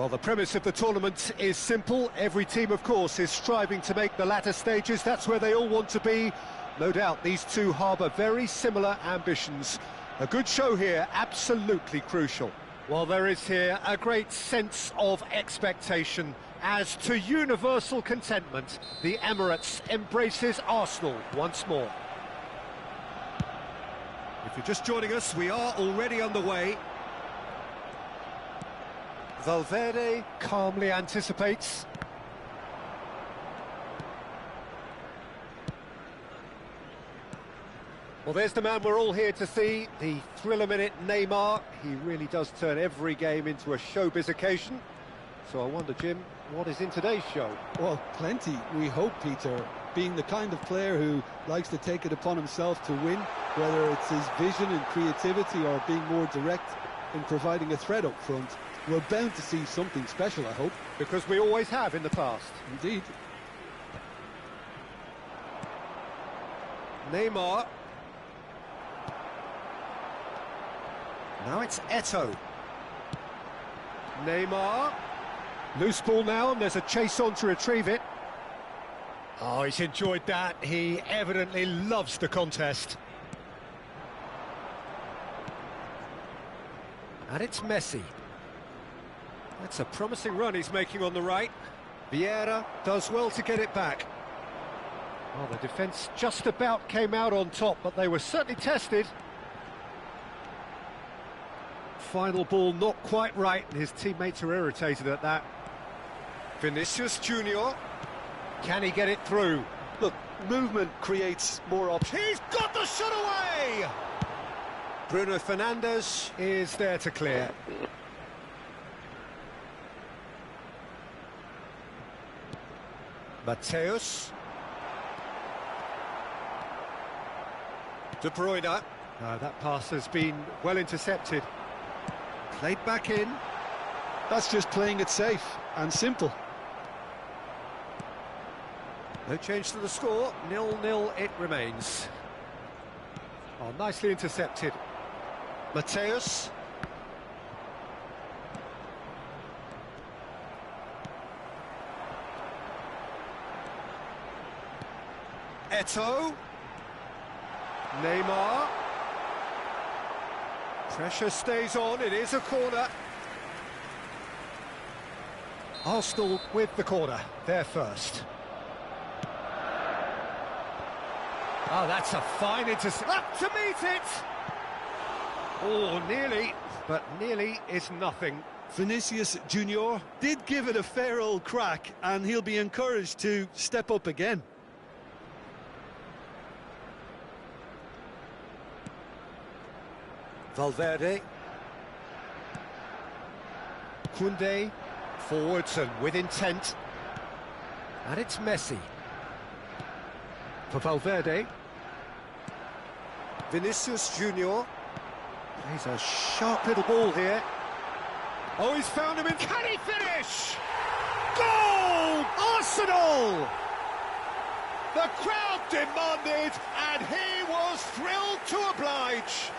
Well, the premise of the tournament is simple. Every team, of course, is striving to make the latter stages. That's where they all want to be. No doubt these two harbour very similar ambitions. A good show here, absolutely crucial. Well, there is here a great sense of expectation. As to universal contentment, the Emirates embraces Arsenal once more. If you're just joining us, we are already underway. Valverde calmly anticipates. Well, there's the man we're all here to see, the thriller-minute Neymar. He really does turn every game into a showbiz occasion. So I wonder, Jim, what is in today's show? Well, plenty, we hope, Peter. Being the kind of player who likes to take it upon himself to win, whether it's his vision and creativity or being more direct in providing a threat up front, we're bound to see something special, I hope. Because we always have in the past. Indeed. Neymar. Now it's Eto'o. Neymar. Loose ball now, and there's a chase on to retrieve it. Oh, he's enjoyed that. He evidently loves the contest. And it's Messi. That's a promising run he's making on the right. Vieira does well to get it back. Well, the defence just about came out on top, but they were certainly tested. Final ball not quite right, and his teammates are irritated at that. Vinicius Junior. Can he get it through? Look, movement creates more options. He's got the shot away! Bruno Fernandes is there to clear. Mateus. De Bruyne. That pass has been well intercepted. Played back in. That's just playing it safe and simple. No change to the score, 0-0 it remains. Oh, nicely intercepted. Mateus. Eto'o. Neymar. Pressure stays on, it is a corner. Arsenal with the corner, they're first. Oh, that's a fine intercept. Up to meet it! Oh, nearly, but nearly is nothing. Vinicius Junior did give it a fair old crack, and he'll be encouraged to step up again. Valverde. Koundé. Forwards and with intent. And it's Messi. For Valverde. Vinicius Junior. Plays a sharp little ball here. Oh, he's found him in... Can he finish? Goal! Arsenal! The crowd demanded, and he was thrilled to oblige.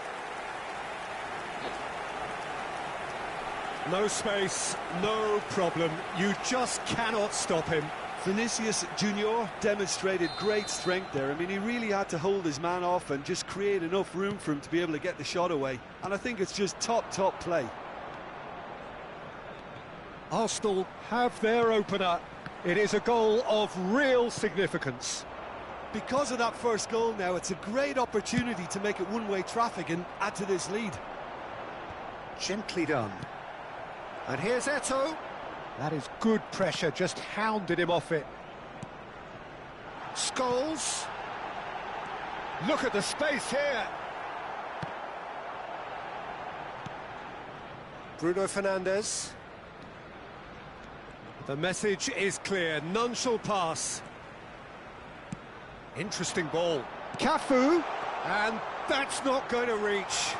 No space, no problem. You just cannot stop him. Vinicius Junior demonstrated great strength there. I mean, he really had to hold his man off and just create enough room for him to be able to get the shot away. And I think it's just top play. Arsenal have their opener. It is a goal of real significance. Because of that first goal now, it's a great opportunity to make it one-way traffic and add to this lead. Gently done. And here's Eto'o. That is good pressure, just hounded him off it. Scholes. Look at the space here. Bruno Fernandes. The message is clear, none shall pass. Interesting ball. Cafu. And that's not going to reach.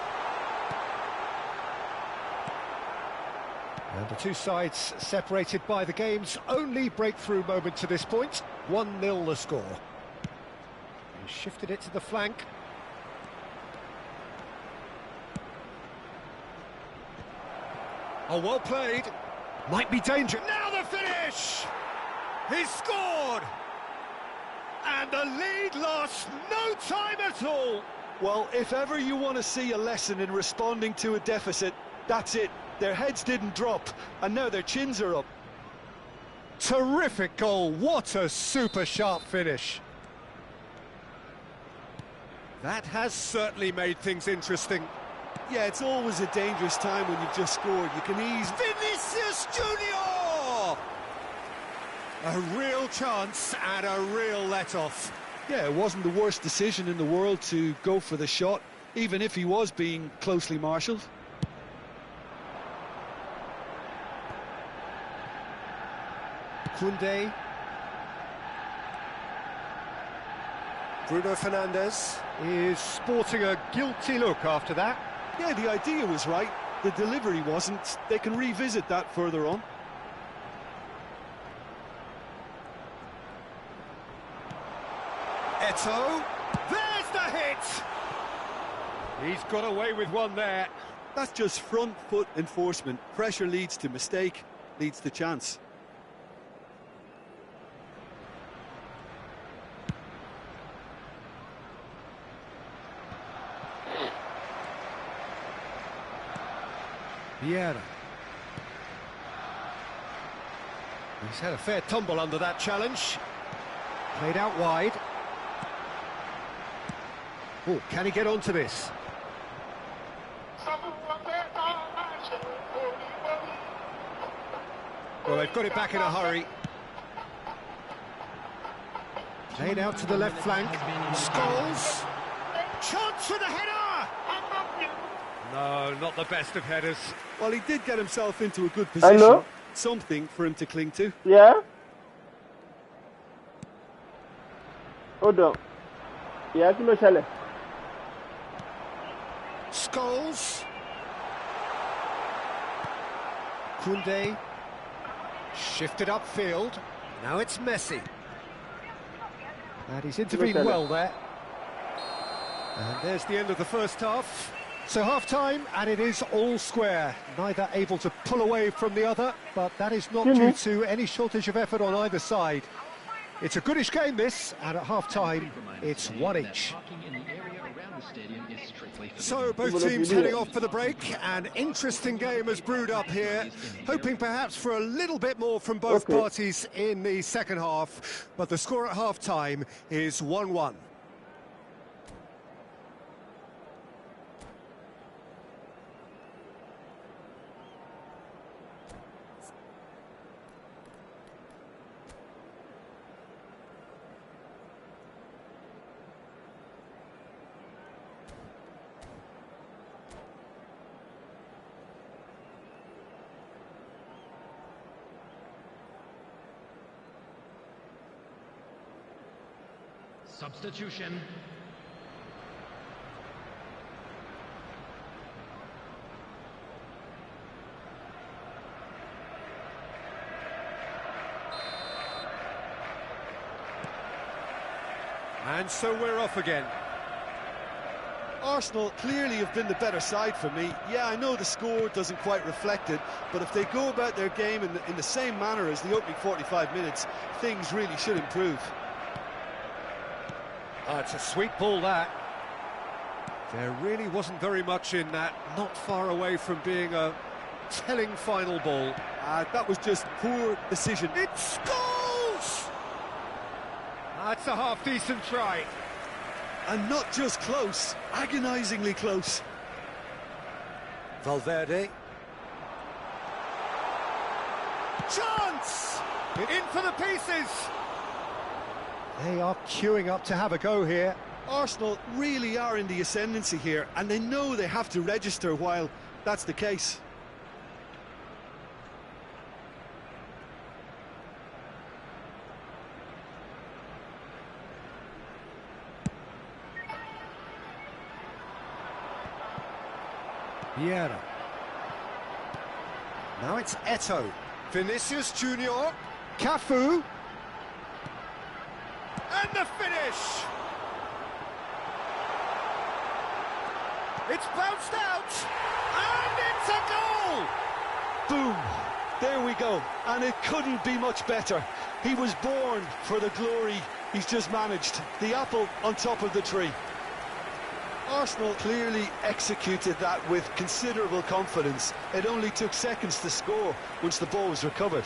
And the two sides separated by the game's only breakthrough moment to this point. 1-0 the score. He shifted it to the flank. Oh, well played. Might be danger. Now the finish! He scored! And the lead lost no time at all. Well, if ever you want to see a lesson in responding to a deficit, that's it. Their heads didn't drop, and now their chins are up. Terrific goal. What a super sharp finish. That has certainly made things interesting. Yeah, it's always a dangerous time when you've just scored. You can ease... Vinicius Junior! A real chance and a real let-off. Yeah, it wasn't the worst decision in the world to go for the shot, even if he was being closely marshalled. Koundé. Bruno Fernandes is sporting a guilty look after that. Yeah, the idea was right. The delivery wasn't. They can revisit that further on. Eto'o. There's the hit! He's got away with one there. That's just front foot enforcement. Pressure leads to mistake, leads to chance. Vieira. He's had a fair tumble under that challenge. Played out wide. Oh, can he get onto this? Well, they've got it back in a hurry. Played out to the left flank. Scholes. Chance for the header! No, not the best of headers. Well, he did get himself into a good position. Hello? Something for him to cling to. Yeah? Hold on. Yeah, kí ló ṣẹlẹ̀? Scholes. Koundé. Shifted upfield. Now it's Messi. And he's intervened well there. And there's the end of the first half. So half-time, and it is all square. Neither able to pull away from the other, but that is not due to any shortage of effort on either side. It's a goodish game, this, and at half-time, it's one each. So both teams heading off for the break. An interesting game has brewed up here, hoping perhaps for a little bit more from both parties in the second half, but the score at half-time is 1-1. Substitution. And so we're off again. Arsenal clearly have been the better side for me. Yeah, I know the score doesn't quite reflect it, but if they go about their game in the same manner as the opening 45 minutes, things really should improve. Oh, it's a sweet ball, that. There really wasn't very much in that, not far away from being a telling final ball. That was just poor decision. It's goals! That's a half-decent try. And not just close, agonisingly close. Valverde. Chance! In for the pieces! They are queuing up to have a go here. Arsenal really are in the ascendancy here, and they know they have to register while that's the case. Vieira. Now it's Eto'o. Vinicius Junior. Cafu. And the finish! It's bounced out, and it's a goal! Boom! There we go, and it couldn't be much better. He was born for the glory he's just managed. The apple on top of the tree. Arsenal clearly executed that with considerable confidence. It only took seconds to score once the ball was recovered.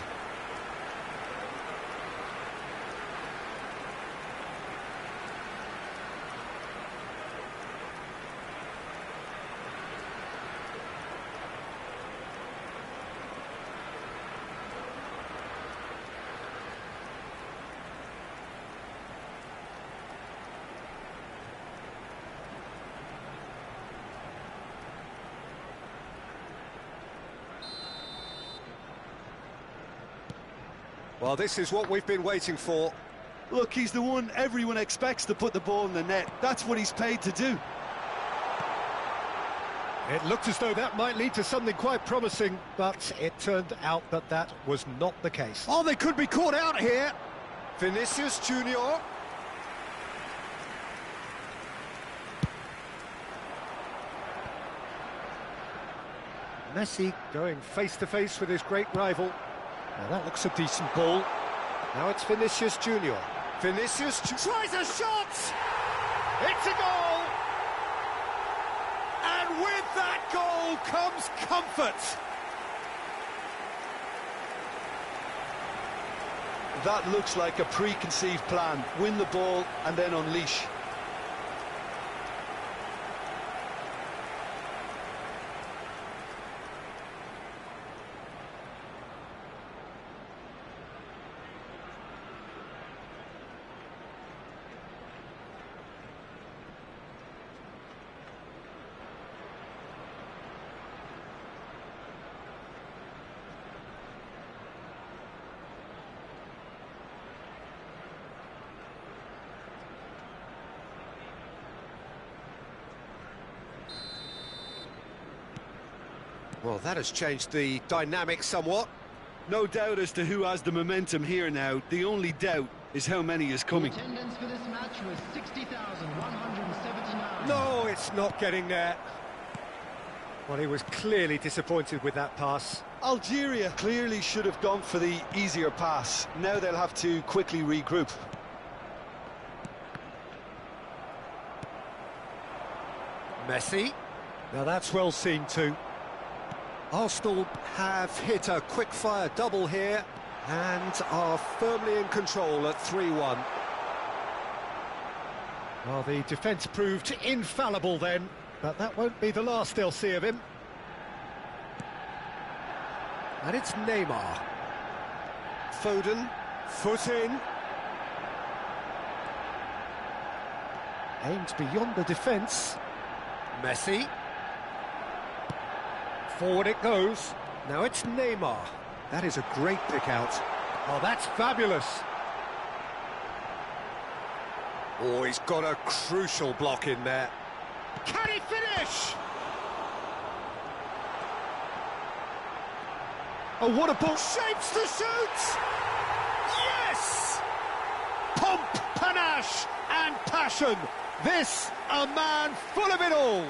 Well, this is what we've been waiting for. Look, he's the one everyone expects to put the ball in the net. That's what he's paid to do. It looked as though that might lead to something quite promising, but it turned out that that was not the case. Oh, they could be caught out here. Vinicius Junior. Messi going face-to-face with his great rival. Now that looks a decent ball. Now it's Vinicius Junior. Vinicius tries a shot! It's a goal! And with that goal comes comfort! That looks like a preconceived plan. Win the ball and then unleash. Well, that has changed the dynamic somewhat. No doubt as to who has the momentum here now. The only doubt is how many is coming. Attendance for this match was 60,179. No, it's not getting there. Well, he was clearly disappointed with that pass. Algeria clearly should have gone for the easier pass. Now they'll have to quickly regroup. Messi. Now that's well seen too. Arsenal have hit a quick-fire double here and are firmly in control at 3-1. Well, the defence proved infallible then, but that won't be the last they'll see of him. And it's Neymar. Foden, foot in. Aimed beyond the defence. Messi. Forward it goes. Now it's Neymar. That is a great pick out. Oh, that's fabulous. Oh, he's got a crucial block in there. Can he finish? Oh, what a ball. Shapes to shoot! Yes! Pomp, panache and passion. This, a man full of it all.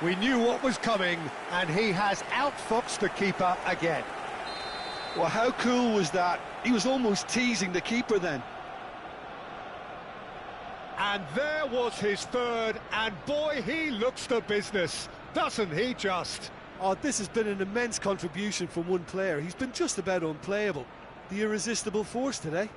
We knew what was coming, and he has outfoxed the keeper again. Well, how cool was that? He was almost teasing the keeper then. And there was his third, and boy, he looks the business, doesn't he just? Oh, this has been an immense contribution from one player. He's been just about unplayable. The irresistible force today.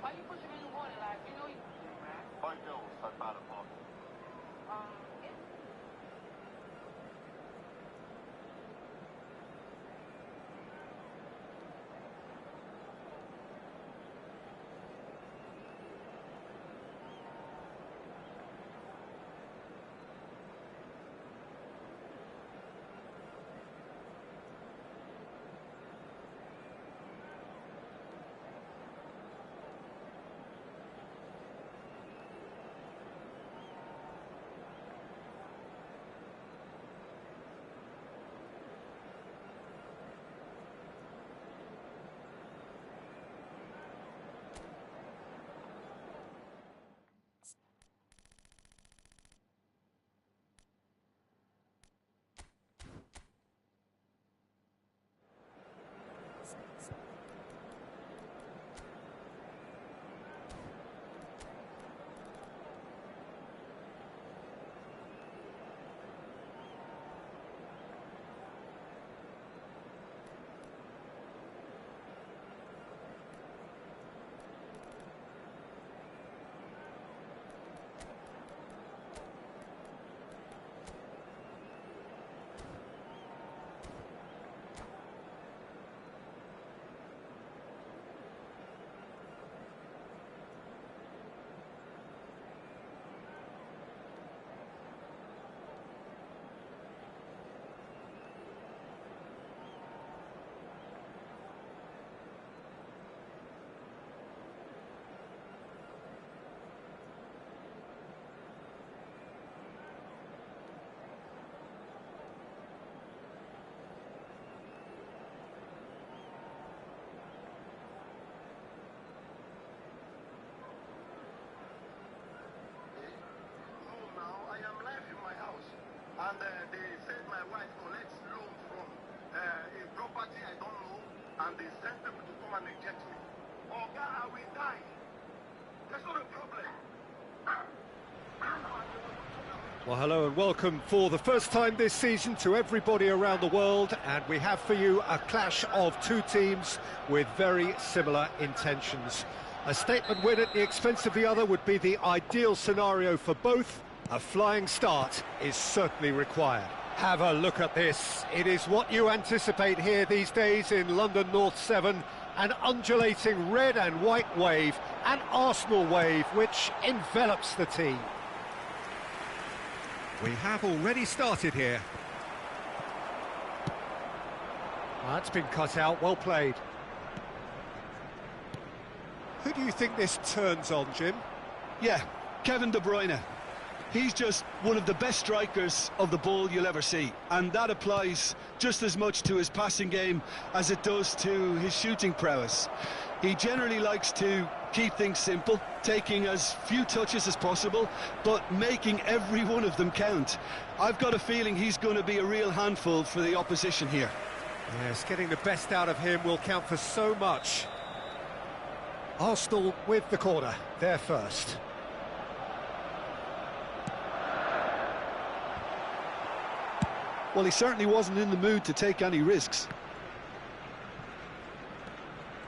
Why you pushing me in the water? Like, you know you can do, man. By Joe, I found a part. Yeah. And they said my wife collects loan from a property I don't know, and they sent people to come and eject me. Oh God, I will die. That's not a problem. Well, hello and welcome for the first time this season to everybody around the world, and we have for you a clash of two teams with very similar intentions. A statement win at the expense of the other would be the ideal scenario for both. A flying start is certainly required. Have a look at this. It is what you anticipate here these days in London North 7. An undulating red and white wave, an Arsenal wave which envelops the team. We have already started here. That's been cut out, well played. Who do you think this turns on, Jim? Yeah, Kevin De Bruyne. He's just one of the best strikers of the ball you'll ever see, and that applies just as much to his passing game as it does to his shooting prowess. He generally likes to keep things simple, taking as few touches as possible, but making every one of them count. I've got a feeling he's going to be a real handful for the opposition here. Yes, getting the best out of him will count for so much. Arsenal with the corner, they're first. Well, he certainly wasn't in the mood to take any risks.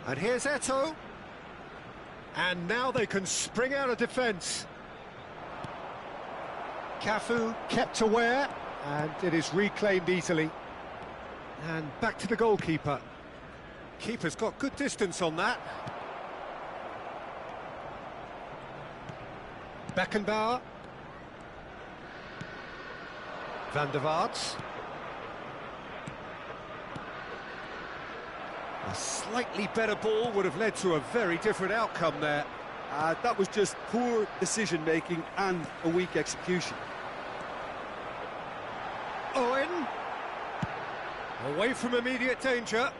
And here's Eto'o. And now they can spring out of defence. Cafu kept aware, and it is reclaimed easily. And back to the goalkeeper. Keeper's got good distance on that. Beckenbauer. Van der Vaart. A slightly better ball would have led to a very different outcome there. That was just poor decision-making and a weak execution. Owen. Away from immediate danger.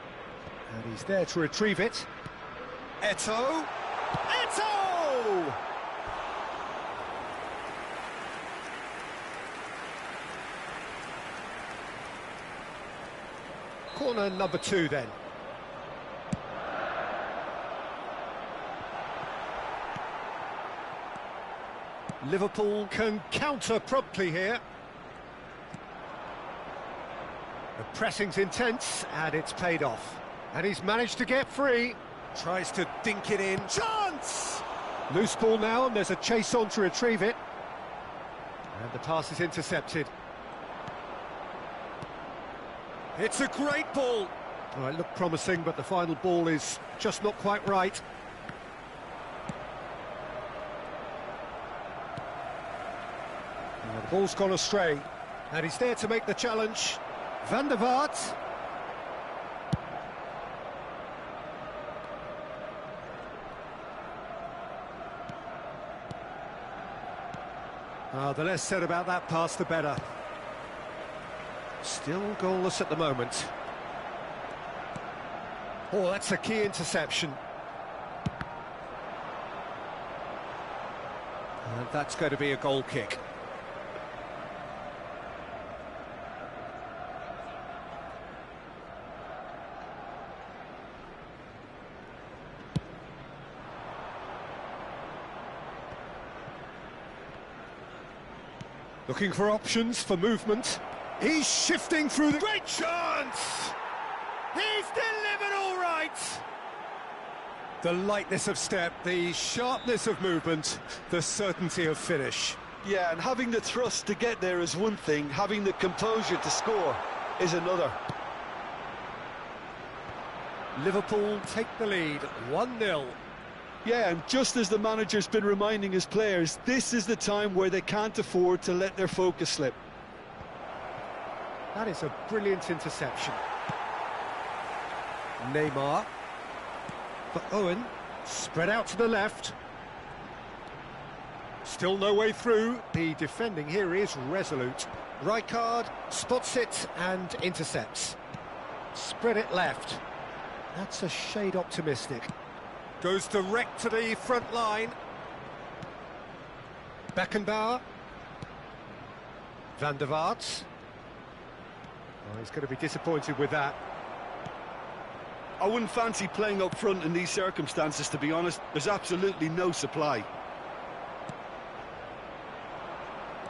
And he's there to retrieve it. Eto'o. Eto'o! Corner number 2 then. Liverpool can counter promptly here. The pressing's intense, and it's paid off. And he's managed to get free. Tries to dink it in. Chance! Loose ball now, and there's a chase on to retrieve it. And the pass is intercepted. It's a great ball. Oh, it looked promising, but the final ball is just not quite right. The ball's gone astray, and he's there to make the challenge. Van der Vaart. The less said about that pass, the better. Still goalless at the moment. Oh, that's a key interception. And that's going to be a goal kick. Looking for options for movement. He's shifting through the... Great chance! He's delivered all right! The lightness of step, the sharpness of movement, the certainty of finish. Yeah, and having the thrust to get there is one thing, having the composure to score is another. Liverpool take the lead, 1-0. Yeah, and just as the manager's been reminding his players, this is the time where they can't afford to let their focus slip. That is a brilliant interception. Neymar. But Owen, spread out to the left. Still no way through. The defending here is resolute. Rijkaard spots it and intercepts. Spread it left. That's a shade optimistic. Goes direct to the front line. Beckenbauer. Van der Vaart. Oh, he's going to be disappointed with that. I wouldn't fancy playing up front in these circumstances, to be honest. There's absolutely no supply.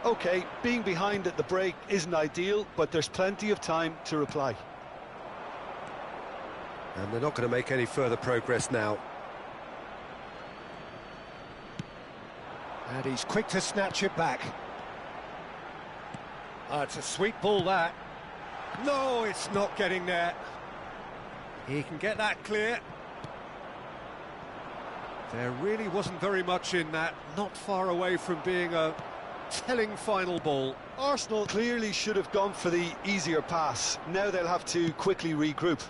OK, being behind at the break isn't ideal, but there's plenty of time to reply. And they're not going to make any further progress now. And he's quick to snatch it back. It's a sweet ball, that. No, it's not getting there. He can get that clear. There really wasn't very much in that. Not far away from being a telling final ball. Arsenal clearly should have gone for the easier pass. Now they'll have to quickly regroup.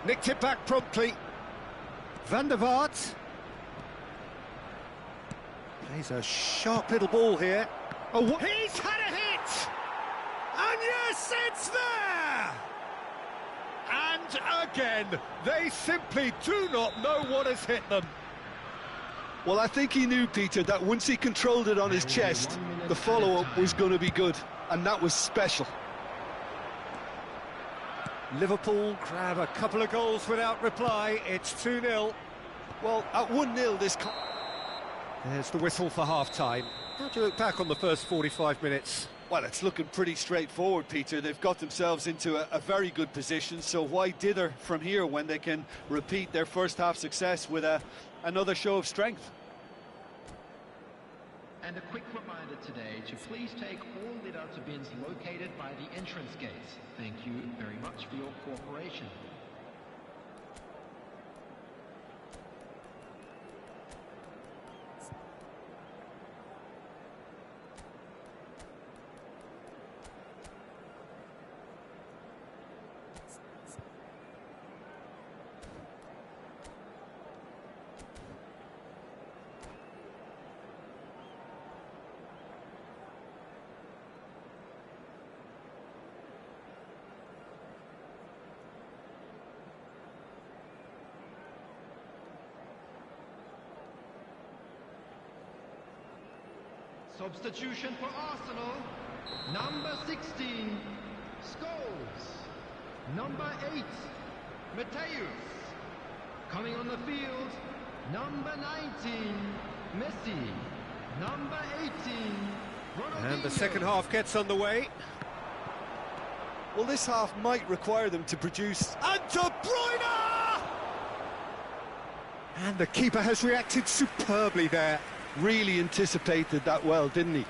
Nicked it back promptly. Van der Vaart. Plays a sharp little ball here. Oh, he's had a hit! And yes, it's there! And again, they simply do not know what has hit them. Well, I think he knew, Peter, that once he controlled it on his chest, the follow-up was going to be good, and that was special. Liverpool grab a couple of goals without reply. It's 2-0. Well, at 1-0, this... There's the whistle for half-time. How do you look back on the first 45 minutes? Well, it's looking pretty straightforward, Peter. They've got themselves into a very good position, so why dither from here when they can repeat their first half success with another show of strength? And a quick reminder today to please take all lit-out bins located by the entrance gates. Thank you very much for your cooperation. Substitution for Arsenal, number 16, Scholes. Number 8, Mateus. Coming on the field, number 19, Messi. Number 18, Ronaldinho. And the second half gets underway. Well, this half might require them to produce... And De Bruyne! And the keeper has reacted superbly there. Really anticipated that well, didn't he?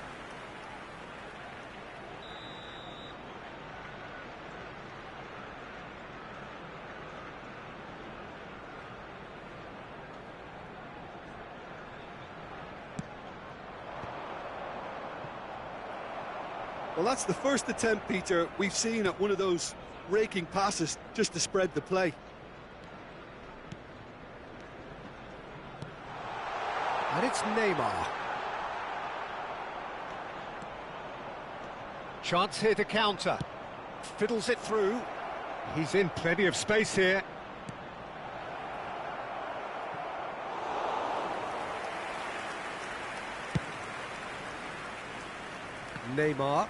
Well, that's the first attempt, Peter, we've seen at one of those raking passes just to spread the play. And it's Neymar. Chance here to counter. Fiddles it through. He's in plenty of space here. Neymar.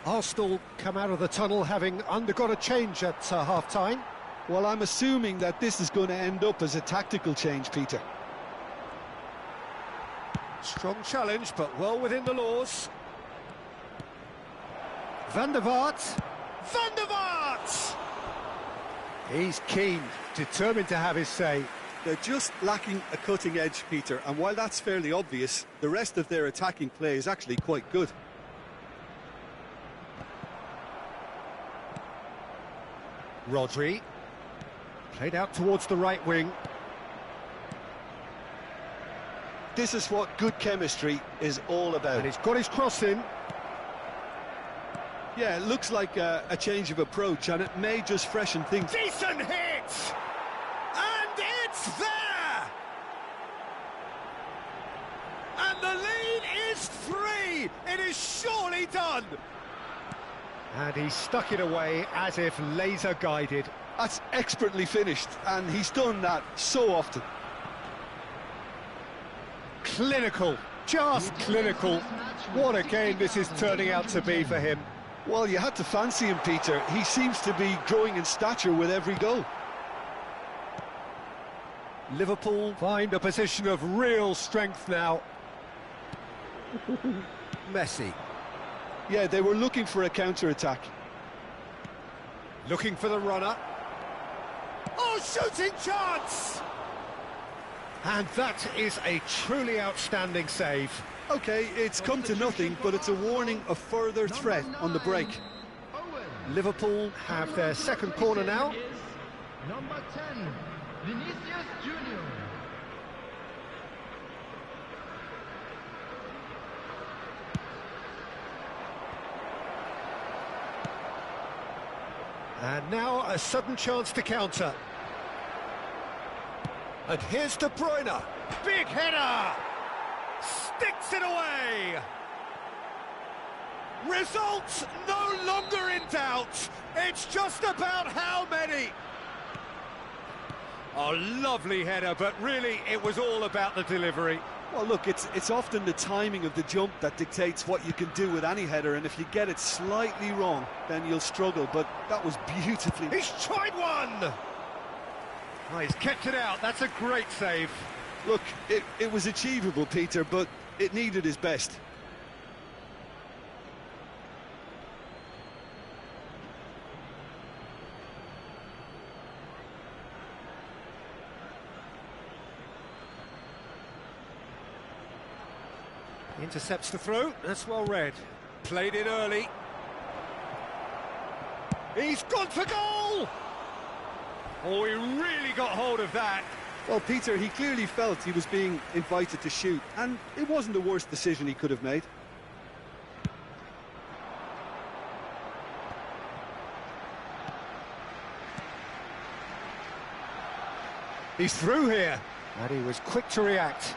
Arsenal come out of the tunnel having undergone a change at half-time. Well, I'm assuming that this is going to end up as a tactical change, Peter. Strong challenge, but well within the laws. Van der Vaart. Van der Vaart! He's keen, determined to have his say. They're just lacking a cutting edge, Peter, and while that's fairly obvious, the rest of their attacking play is actually quite good. Rodri. Played out towards the right wing. This is what good chemistry is all about. And he's got his cross in. Yeah, it looks like a change of approach, and it may just freshen things. Decent hit! And it's there! And the lead is 3! It is surely done! And he stuck it away as if laser-guided. That's expertly finished, and he's done that so often. Clinical, just clinical. What a game this is turning out to be for him. Well, you had to fancy him, Peter. He seems to be growing in stature with every goal. Liverpool find a position of real strength now. Messi. Yeah, they were looking for a counter-attack. Looking for the runner. Oh, shooting chance! And that is a truly outstanding save. OK, it's come to nothing, but it's a warning of further threat on the break. Liverpool have their second corner now. Number 10, Vinicius Junior. And now a sudden chance to counter. And here's De Bruyne. Big header! Sticks it away! Results no longer in doubt. It's just about how many. Oh, lovely header, but really it was all about the delivery. Well, look, it's often the timing of the jump that dictates what you can do with any header, and if you get it slightly wrong, then you'll struggle, but that was beautifully... He's tried one! Oh, he's kept it out, that's a great save. Look, it was achievable, Peter, but it needed his best. Intercepts the throw, that's well read. Played in early. He's gone for goal! Oh, he really got hold of that. Well, Peter, he clearly felt he was being invited to shoot, and it wasn't the worst decision he could have made. He's through here, and he was quick to react.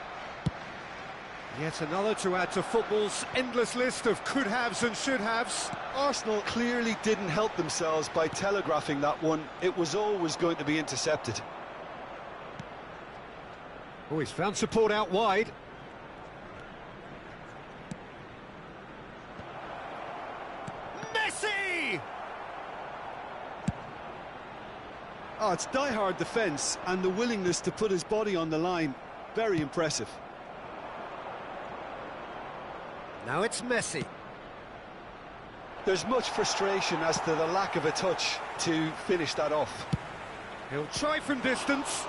Yet another to add to football's endless list of could-haves and should-haves. Arsenal clearly didn't help themselves by telegraphing that one. It was always going to be intercepted. Oh, he's found support out wide. Messi! Oh, it's die-hard defence and the willingness to put his body on the line. Very impressive. Now it's Messi. There's much frustration as to the lack of a touch to finish that off. He'll try from distance.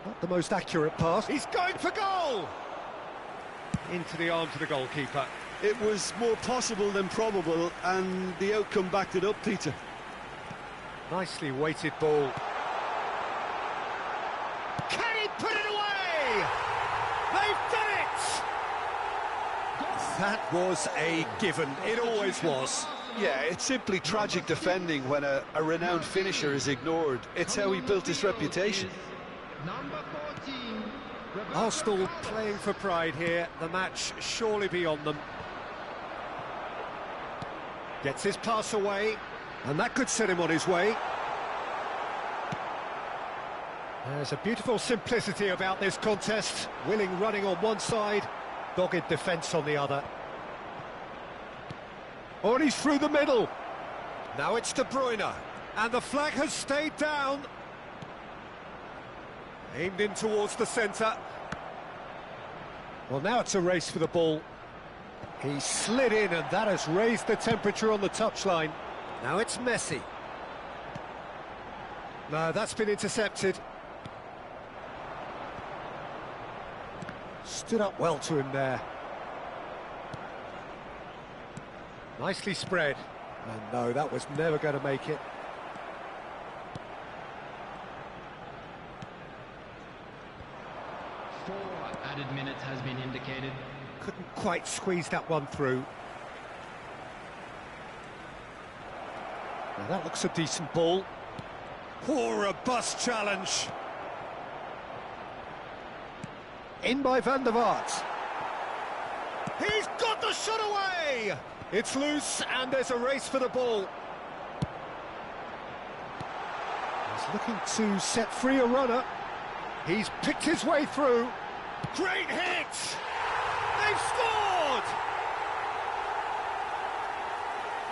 Not the most accurate pass. He's going for goal! Into the arms of the goalkeeper. It was more possible than probable, and the outcome backed it up, Peter. Nicely weighted ball. Can he put it away? They've done it! That was a given. It always was. Yeah, it's simply tragic defending when a renowned finisher is ignored. It's how he built his reputation. Number 14. Arsenal playing for pride here. The match surely beyond them. Gets his pass away, and that could set him on his way. There's a beautiful simplicity about this contest. Willing running on one side, dogged defence on the other. Oh, and he's through the middle. Now it's De Bruyne, and the flag has stayed down. Aimed in towards the centre. Well, now it's a race for the ball. He slid in, and that has raised the temperature on the touchline. Now it's Messi. No, that's been intercepted. Stood up well to him there. Nicely spread. And no, that was never going to make it. Four added minutes has been indicated. Couldn't quite squeeze that one through. Now that looks a decent ball. Poor robust challenge. In by Van der Vaart. He's got the shot away! It's loose, and there's a race for the ball. He's looking to set free a runner. He's picked his way through. Great hit! They've scored!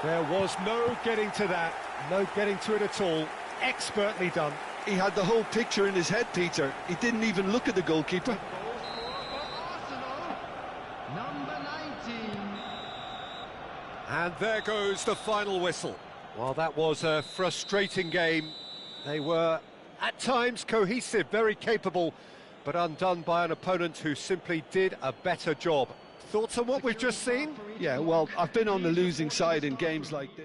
There was no getting to that, no getting to it at all. Expertly done. He had the whole picture in his head, Peter. He didn't even look at the goalkeeper. Number 19. And there goes the final whistle. Well, that was a frustrating game. They were, at times, cohesive, very capable, but undone by an opponent who simply did a better job. Thoughts on what we've just seen? Yeah, well, I've been on the losing side in games like this.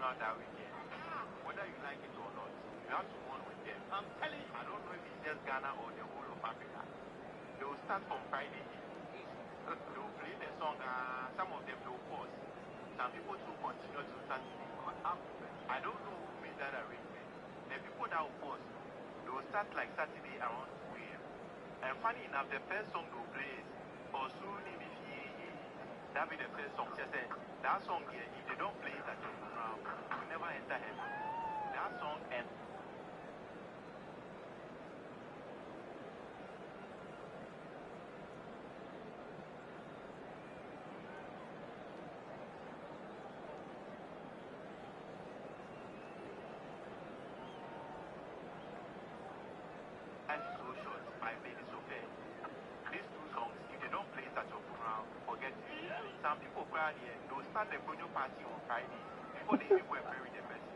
out that weekend. Whether you like it or not, you have to mourn with them. I'm telling you, I don't know if it's just Ghana or the whole of Africa. They will start from Friday. They will play the song, some of them will pause. Some people too continue to Saturday. I don't know who made that arrangement. The people that will pause, they will start like Saturday around 2 a.m. And funny enough, the first song they will play is Osuni Mifi. That be the first song. Just that song here, if they don't play it at your funeral, you will never enter heaven. That song and So Short by Baby Sophie. These two songs, if they don't play it at your funeral, forget it. Some people cry here, they'll start the Bonyo party on Friday before they even go and bury the person.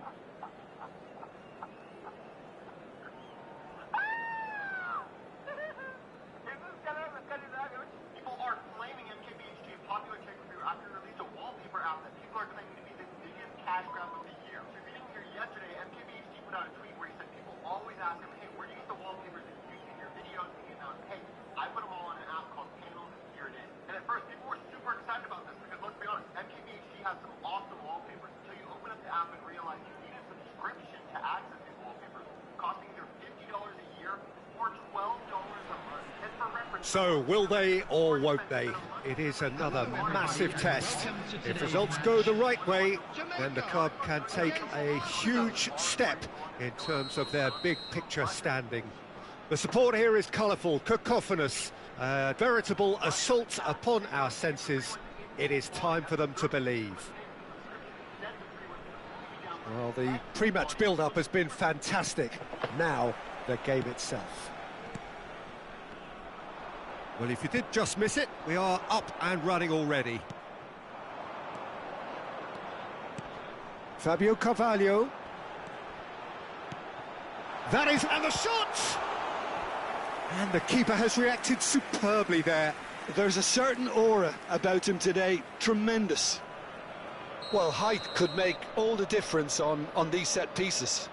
People are flaming MKBHD, a popular tech review, after you released a wallpaper app that people are claiming to be the biggest cash grab of the year. So if you didn't hear yesterday, MKBHD put out a tweet where he said people always ask him, hey, where do you get the wallpapers that you use in your videos? And he announced, hey, I put them all on an app called Panels, and here it is. And at first, people were super excited about this because, let's be honest, MKBHD has some awesome wallpapers until you open up the app and realize you need a subscription to access these wallpapers, costing either $50 a year or $12 a month. And for reference, So, will they or won't they? It is another massive test. If results go the right way, then the club can take a huge step in terms of their big picture standing. The support here is colourful, cacophonous, a veritable assault upon our senses. It is time for them to believe. Well, the pre-match build-up has been fantastic. Now, the game itself. Well, if you did just miss it, we are up and running already. Fabio Carvalho. That is, and the shot! And the keeper has reacted superbly there. There's a certain aura about him today, tremendous. Well, height could make all the difference on these set pieces.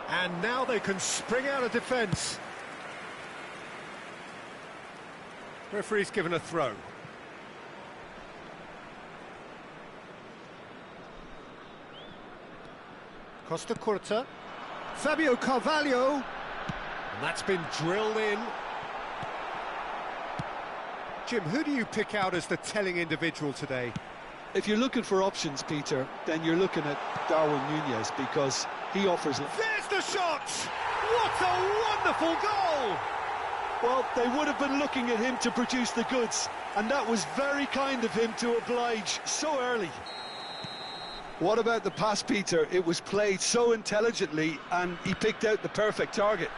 And now they can spring out of defence. Referee's given a throw. Costa Curta. Fabio Carvalho. And that's been drilled in. Jim, who do you pick out as the telling individual today? If you're looking for options, Peter, then you're looking at Darwin Núñez because he offers it. There's the shot! What a wonderful goal! Well, they would have been looking at him to produce the goods, and that was very kind of him to oblige so early. What about the pass, Peter? It was played so intelligently, and he picked out the perfect target.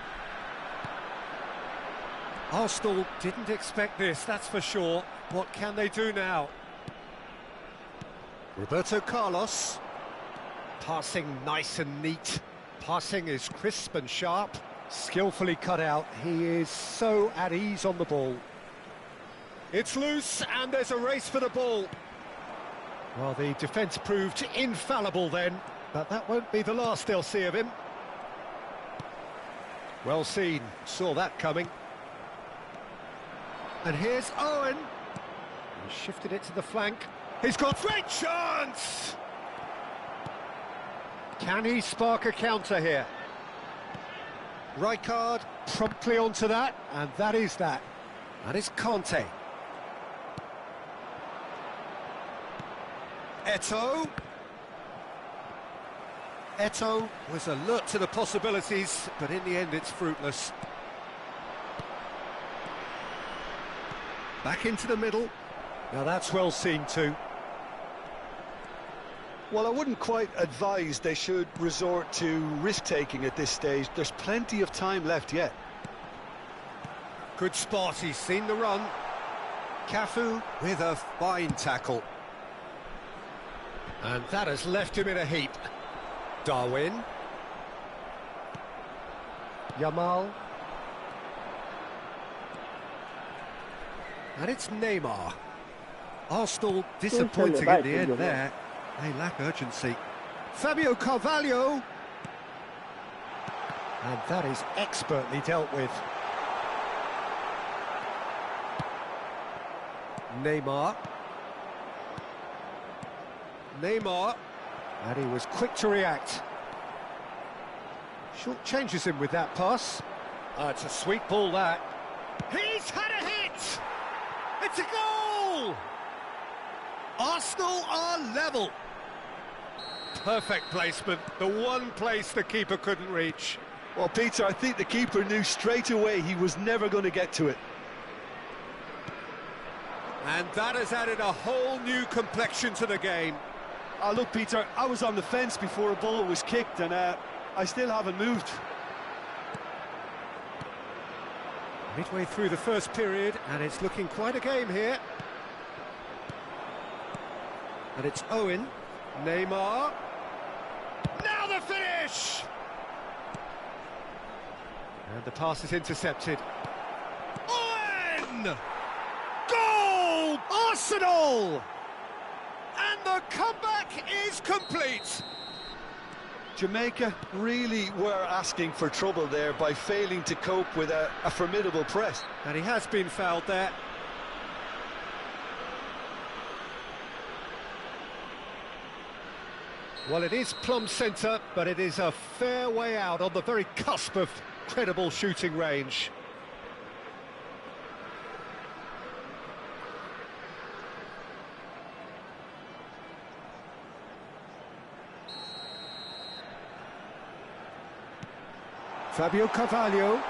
Arsenal didn't expect this, that's for sure. What can they do now? Roberto Carlos. Passing nice and neat. Passing is crisp and sharp. Skillfully cut out. He is so at ease on the ball. It's loose and there's a race for the ball. Well, the defence proved infallible then, but that won't be the last they'll see of him. Well seen, saw that coming. And here's Owen. He shifted it to the flank. He's got great chance! Can he spark a counter here? Rijkaard promptly onto that, and that is that. That is Conte. Eto'o. Eto'o was alert to the possibilities, but in the end it's fruitless. Back into the middle. Now that's well seen too. Well, I wouldn't quite advise they should resort to risk-taking at this stage. There's plenty of time left yet. Good spot, he's seen the run. Cafu with a fine tackle. And that has left him in a heap. Darwin. Yamal. And it's Neymar. Arsenal disappointing in the end there. They lack urgency. Fabio Carvalho. And that is expertly dealt with. Neymar. And he was quick to react. Short changes him with that pass. It's a sweet ball, that. He's had a hit! It's a goal! Arsenal are level. Perfect placement, the one place the keeper couldn't reach. Well, Peter, I think the keeper knew straight away he was never going to get to it. And that has added a whole new complexion to the game. Look, Peter, I was on the fence before a ball was kicked, and I still haven't moved. Midway through the first period, and it's looking quite a game here. And it's Owen. Neymar. Now the finish! And the pass is intercepted. Owen! Goal! Arsenal! And the comeback is complete. Jamaica really were asking for trouble there by failing to cope with a formidable press. And he has been fouled there. Well, it is plumb centre, but it is a fair way out on the very cusp of credible shooting range. Fabio Carvalho.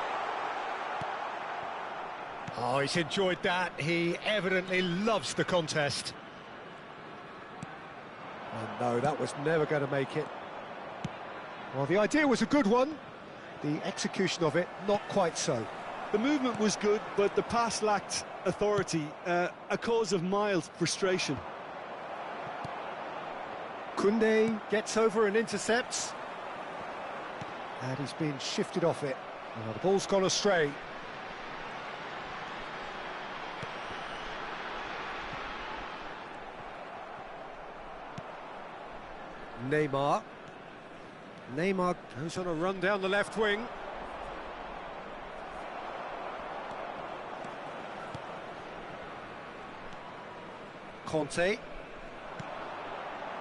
Oh, he's enjoyed that. He evidently loves the contest. And no, that was never going to make it. Well, the idea was a good one. The execution of it, not quite so. The movement was good, but the pass lacked authority, a cause of mild frustration. Koundé gets over and intercepts. And he's been shifted off it. Oh, the ball's gone astray. Neymar goes on a run down the left wing. Conte.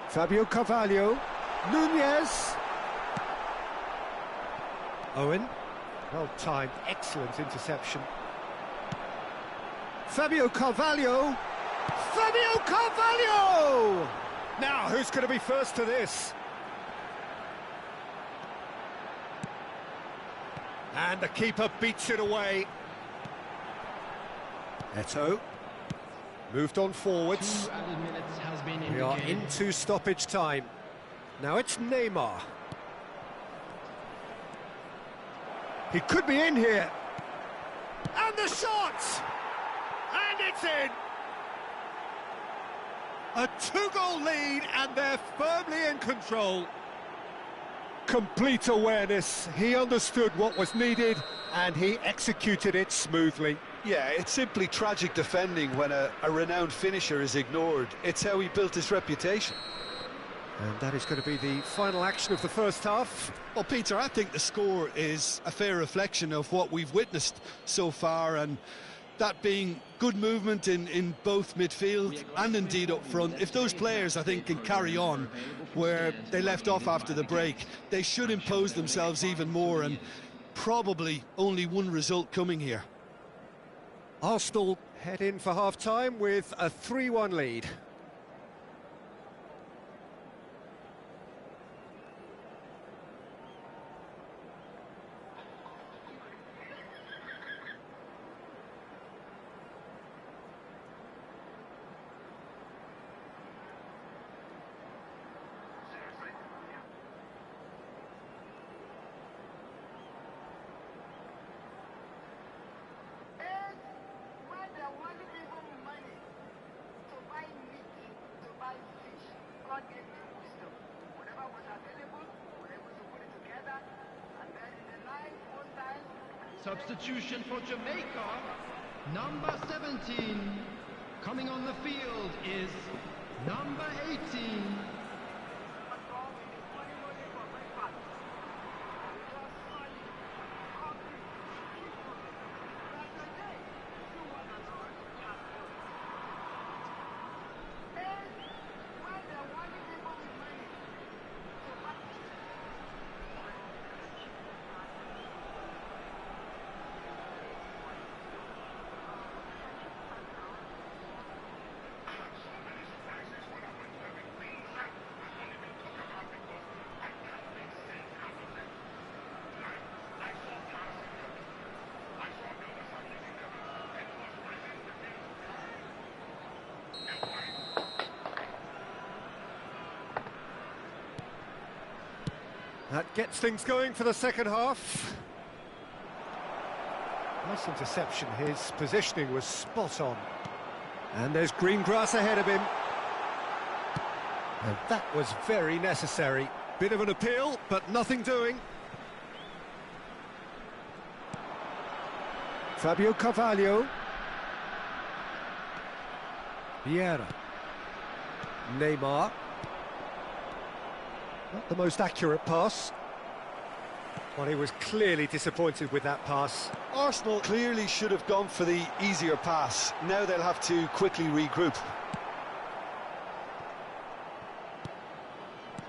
Fabio Carvalho. Nunez. Owen. Well timed, excellent interception. Fabio Carvalho. Fabio Carvalho! Now, who's going to be first to this? And the keeper beats it away. Eto'o moved on forwards. 2 added minutes has been in We the are game. into stoppage time. Now it's Neymar. He could be in here. And the shot! And it's in! A 2-goal lead, and they're firmly in control. Complete awareness. He understood what was needed, and he executed it smoothly. Yeah, it's simply tragic defending when a renowned finisher is ignored. It's how he built his reputation. And that is going to be the final action of the first half. Well, Peter, I think the score is a fair reflection of what we've witnessed so far, and that being good movement in both midfield and indeed up front. If those players, I think, can carry on where they left off after the break, they should impose themselves even more, and probably only one result coming here. Arsenal head in for half-time with a 3-1 lead. Substitution for Jamaica, number 17, Coming on the field is number 18. That gets things going for the second half. Nice interception, his positioning was spot on. And there's green grass ahead of him. And that was very necessary. Bit of an appeal, but nothing doing. Fabio Carvalho. Vieira. Neymar. Not the most accurate pass. Well, he was clearly disappointed with that pass. Arsenal clearly should have gone for the easier pass. Now they'll have to quickly regroup.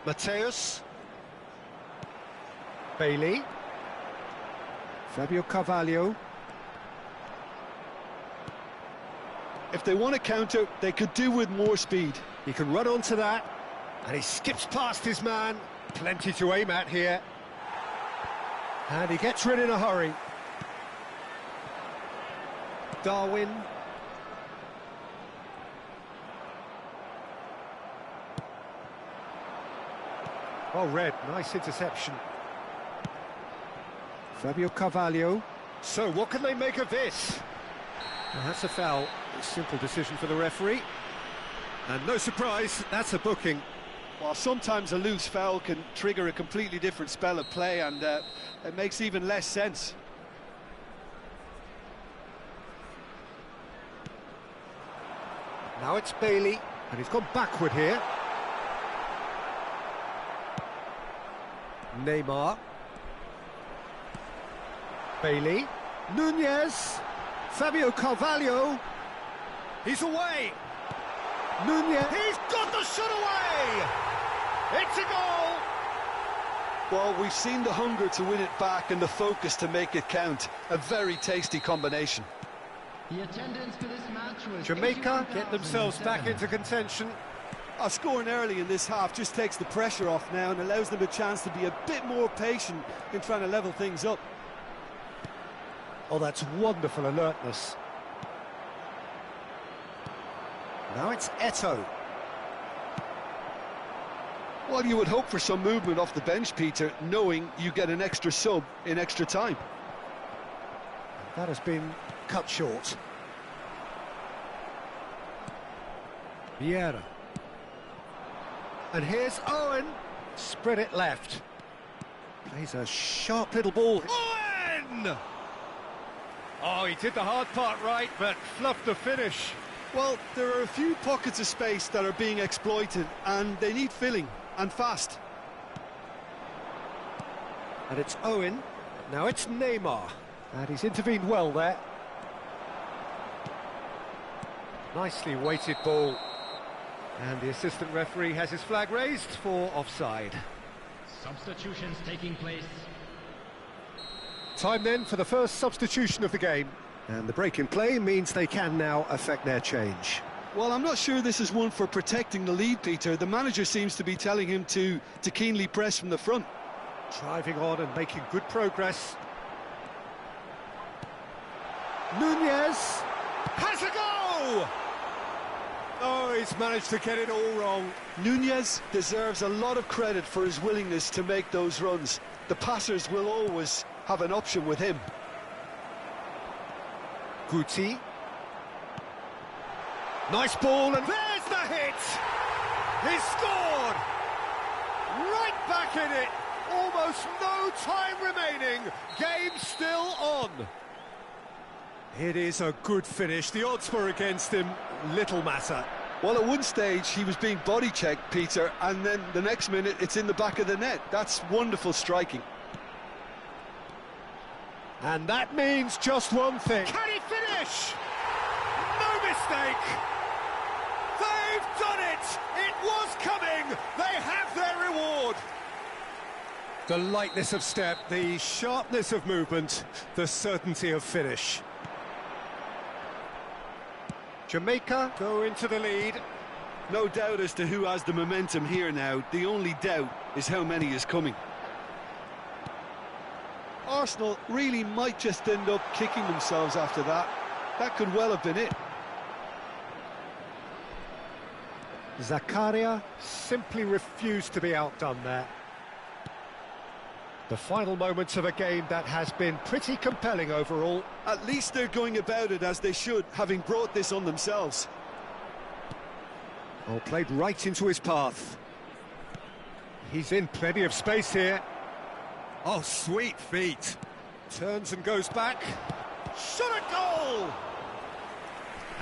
Mateus. Bailey. Fabio Carvalho. If they want to counter, they could do with more speed. He can run onto that. And he skips past his man. Plenty to aim at here. And he gets rid in a hurry. Darwin. Well read, nice interception. Fabio Carvalho. So what can they make of this? Well, that's a foul. A simple decision for the referee. And no surprise, that's a booking. Well, sometimes a loose foul can trigger a completely different spell of play, and it makes even less sense. Now it's Bailey, and he's gone backward here. Neymar. Bailey. Nunez. Fabio Carvalho. He's away. Nunez. He's got the shot away! It's a goal! Well, we've seen the hunger to win it back and the focus to make it count. A very tasty combination. The attendance for this match was Jamaica get themselves back into contention. Scoring early in this half just takes the pressure off now and allows them a chance to be a bit more patient in trying to level things up. Oh, that's wonderful alertness. Now it's Eto'o. Well, you would hope for some movement off the bench, Peter, knowing you get an extra sub in extra time. That has been cut short. Vieira. And here's Owen. Spread it left. Plays a sharp little ball. Owen! Oh, he did the hard part right, but fluffed the finish. Well, there are a few pockets of space that are being exploited, and they need filling, and fast. And it's Owen. Now it's Neymar. And he's intervened well there. Nicely weighted ball. And the assistant referee has his flag raised for offside. Substitutions taking place. Time then for the first substitution of the game. And the break in play means they can now affect their change. Well, I'm not sure this is one for protecting the lead, Peter. The manager seems to be telling him to keenly press from the front. Driving on and making good progress. Nunez has a go! Oh, he's managed to get it all wrong. Nunez deserves a lot of credit for his willingness to make those runs. The passers will always have an option with him. Guti. Nice ball, and there's the hit! He's scored! Right back in it! Almost no time remaining. Game still on. It is a good finish. The odds were against him. Little matter. Well, at one stage he was being body checked, Peter, and then the next minute it's in the back of the net. That's wonderful striking. And that means just one thing. Can he finish? No mistake. They've done it. It was coming. They have their reward. The lightness of step, the sharpness of movement, the certainty of finish. Jamaica go into the lead. No doubt as to who has the momentum here now. The only doubt is how many is coming. Arsenal really might just end up kicking themselves after that. That could well have been it. Zakaria simply refused to be outdone there. The final moments of a game that has been pretty compelling overall. At least they're going about it as they should, having brought this on themselves. Oh, played right into his path. He's in plenty of space here. Oh, sweet feet. Turns and goes back. Shot a goal!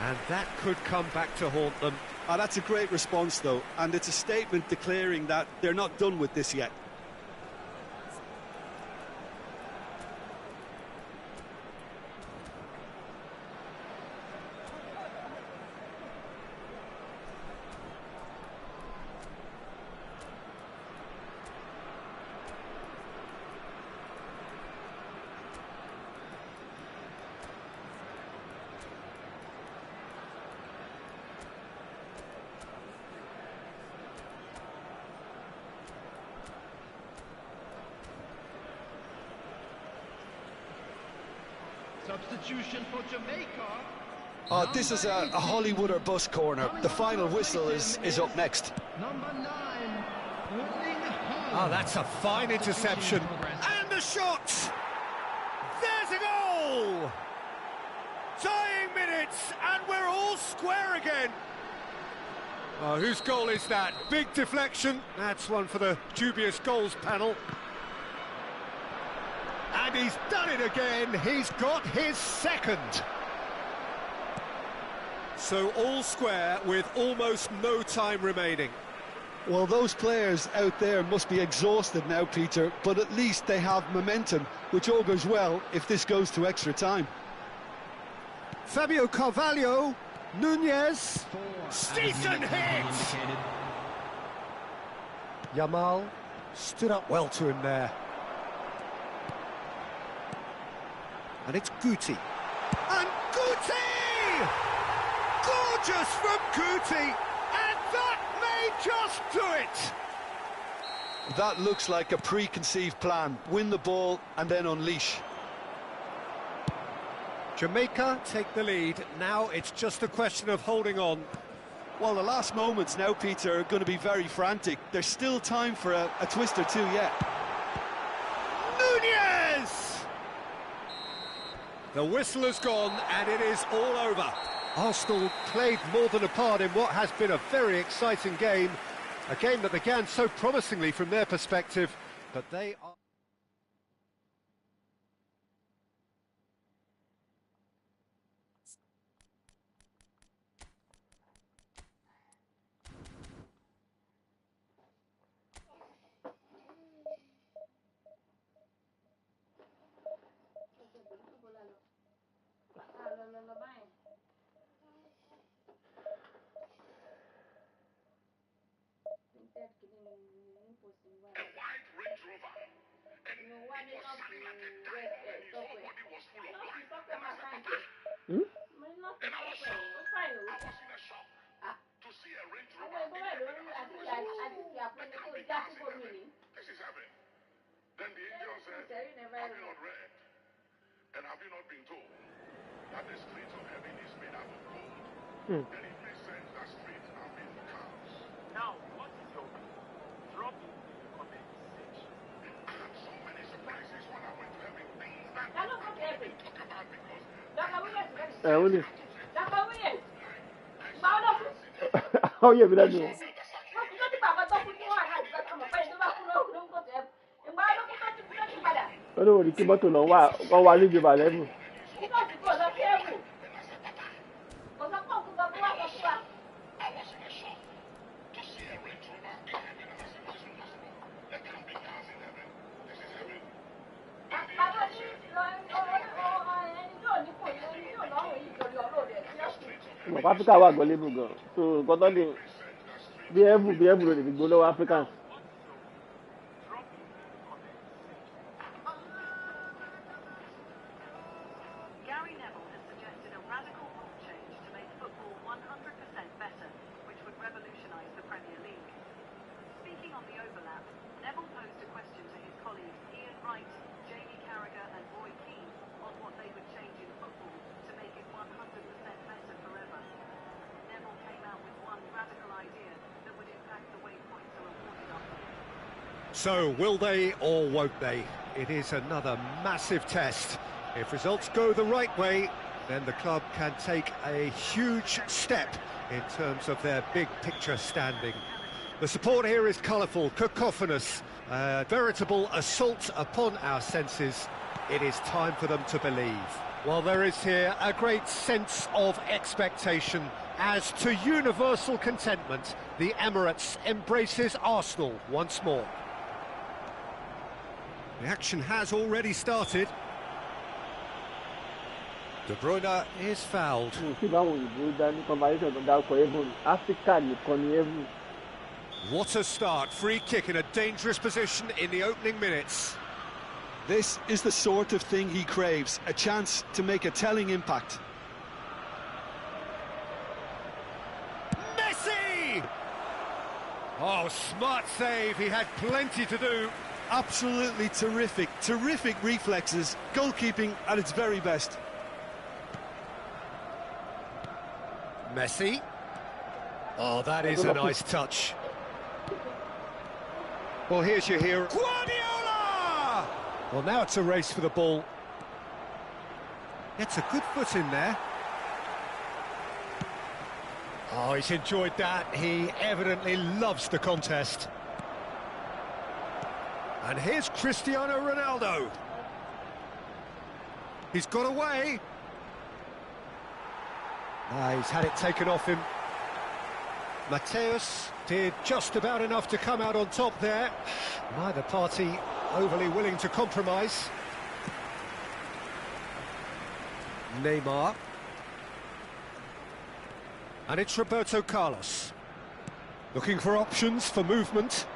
And that could come back to haunt them. That's a great response, though, and it's a statement declaring that they're not done with this yet. Substitution for Jamaica. This is a Hollywood or bus corner. The final whistle is up next. Number 9. Oh, that's a fine interception. And the shot! There's a goal! Dying minutes, and we're all square again. Oh, whose goal is that? Big deflection. That's one for the dubious goals panel. And he's done it again. He's got his second. So all square with almost no time remaining. Well, those players out there must be exhausted now, Peter, but at least they have momentum, which all goes well if this goes to extra time. Fabio Carvalho, Nunez, decent hit! Yamal stood up well to him there. And it's Guti. And Guti! Gorgeous from Guti! And that may just do it! That looks like a preconceived plan. Win the ball and then unleash. Jamaica take the lead. Now it's just a question of holding on. Well, the last moments now, Peter, are going to be very frantic. There's still time for a twist or two yet. Nunez! The whistle has gone and it is all over. Arsenal played more than a part in what has been a very exciting game. A game that began so promisingly from their perspective, but they are... A white Range Rover. And it was selling at a time when everybody was full of wine. And I said, Papa. And I was shocked. I was in a shock to see a Range Rover. This is heaven. Then the angel said, have you not read? And have you not been told that the streets of heaven is made out of gold? And it makes sense that streets are made for cars. Now, what is your drop in the comment section? I had so many surprises when I went to heaven. Things that I didn't talk about because Oh yeah, but that's it. I don't want to keep up to know what I live by them. ọ̀pọ̀ Áfíríkà wà gọ́lébù gan so nǹkan tó lè bí ẹ̀bù ló lè fi gbó lọ́wọ́ Africans. Gary Neville has suggested a radical rule change to make football 100% better, which would revolutionise the Premier League. Speaking on the overlap, Neville posed a question to his colleagues Ian Wright, Jamie Carragher and Roy Keane on what they would change in football to make it 100% better forever. Neville came out with one radical idea that would impact the way points are awarded after games. So, will they or won't they? It is another massive test. If results go the right way, then the club can take a huge step in terms of their big picture standing. The support here is colourful, cacophonous, a veritable assault upon our senses. It is time for them to believe. Well, there is here a great sense of expectation. As to universal contentment, the Emirates embraces Arsenal once more. The action has already started. De Bruyne is fouled. Kí báwọn òyìnbó dání conversation tó dárúkọ Evo Áfíríkà nìkan ni Evo. What a start. Free kick in a dangerous position in the opening minutes. This is the sort of thing he craves, a chance to make a telling impact. Messi! Oh, smart save. He had plenty to do. Absolutely terrific reflexes, goalkeeping at its very best. Messi. Oh, that is a nice touch. Well, here's your hero. Guardiola! Well, now it's a race for the ball. Gets a good foot in there. Oh, he's enjoyed that. He evidently loves the contest. And here's Cristiano Ronaldo. He's got away. He's had it taken off him. Mateus did just about enough to come out on top there. Neither party overly willing to compromise. Neymar. And it's Roberto Carlos. Looking for options for movement.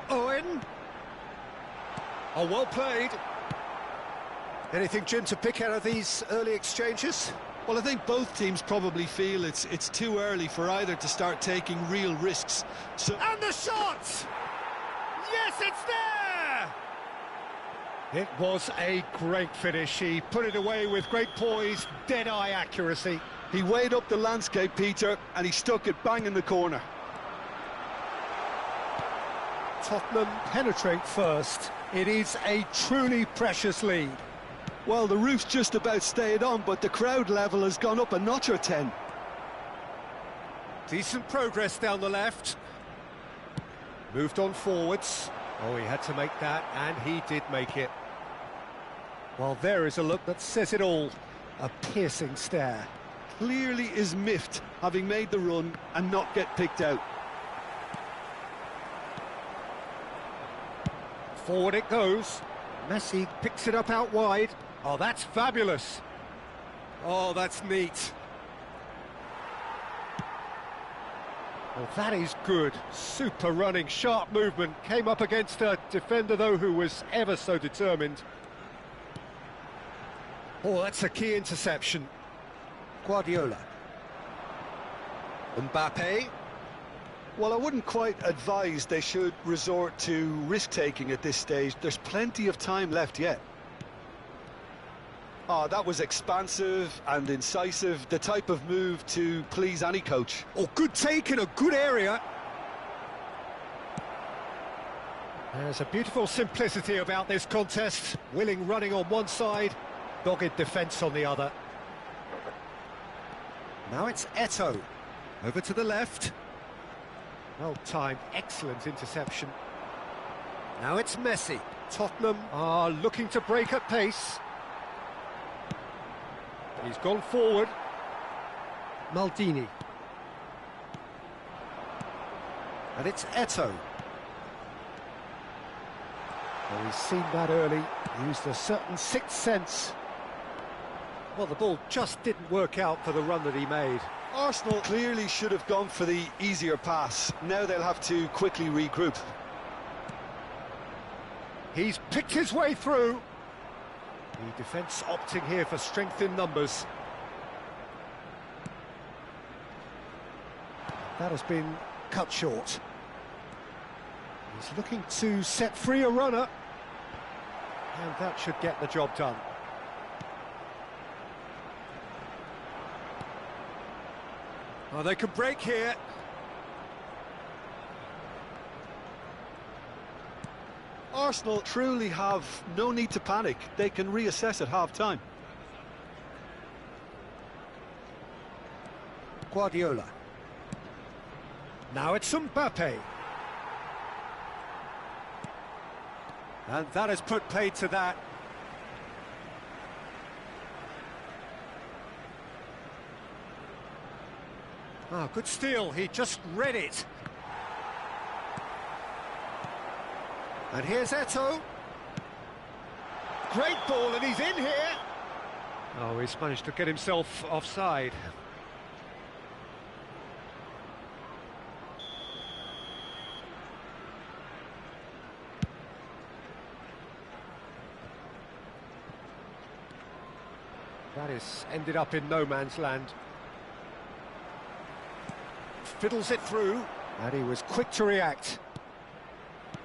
Owen. Oh, well played. Anything, Jim, to pick out of these early exchanges? Well, I think both teams probably feel it's too early for either to start taking real risks. So, and the shot! Yes, it's there! It was a great finish. He put it away with great poise, dead-eye accuracy. He weighed up the landscape, Peter, and he stuck it bang in the corner. Tottenham penetrate first. It is a truly precious lead. Well, the roof's just about stayed on, but the crowd level has gone up a notch or 10. Decent progress down the left. Moved on forwards. Oh, he had to make that, and he did make it. Well, there is a look that says it all. A piercing stare. Clearly is miffed, having made the run and not get picked out. Forward it goes. Messi picks it up out wide. Oh, that's fabulous. Oh, that's neat. Well, that is good. Super running, sharp movement. Came up against a defender, though, who was ever so determined. Oh, that's a key interception. Guardiola. Mbappe. Well, I wouldn't quite advise they should resort to risk-taking at this stage. There's plenty of time left yet. Oh, that was expansive and incisive, the type of move to please any coach. Oh, good take in a good area. There's a beautiful simplicity about this contest. Willing running on one side, dogged defence on the other. Now it's Eto'o. Over to the left. Well timed, excellent interception. Now it's Messi. Tottenham are looking to break at pace. He's gone forward. Maldini. And it's Eto'o. Well, he's seen that early, used a certain sixth sense. Well, the ball just didn't work out for the run that he made. Arsenal clearly should have gone for the easier pass. Now they'll have to quickly regroup. He's picked his way through. The defence opting here for strength in numbers. That has been cut short. He's looking to set free a runner. And that should get the job done. Oh, they could break here. Arsenal truly have no need to panic. They can reassess at half-time. Guardiola. Now it's Mbappe. And that has put paid to that. Ah, good steal, he just read it. And here's Eto'o. Great ball, and he's in here. Oh, he's managed to get himself offside. That is ended up in no man's land. Fiddles it through, and he was quick to react.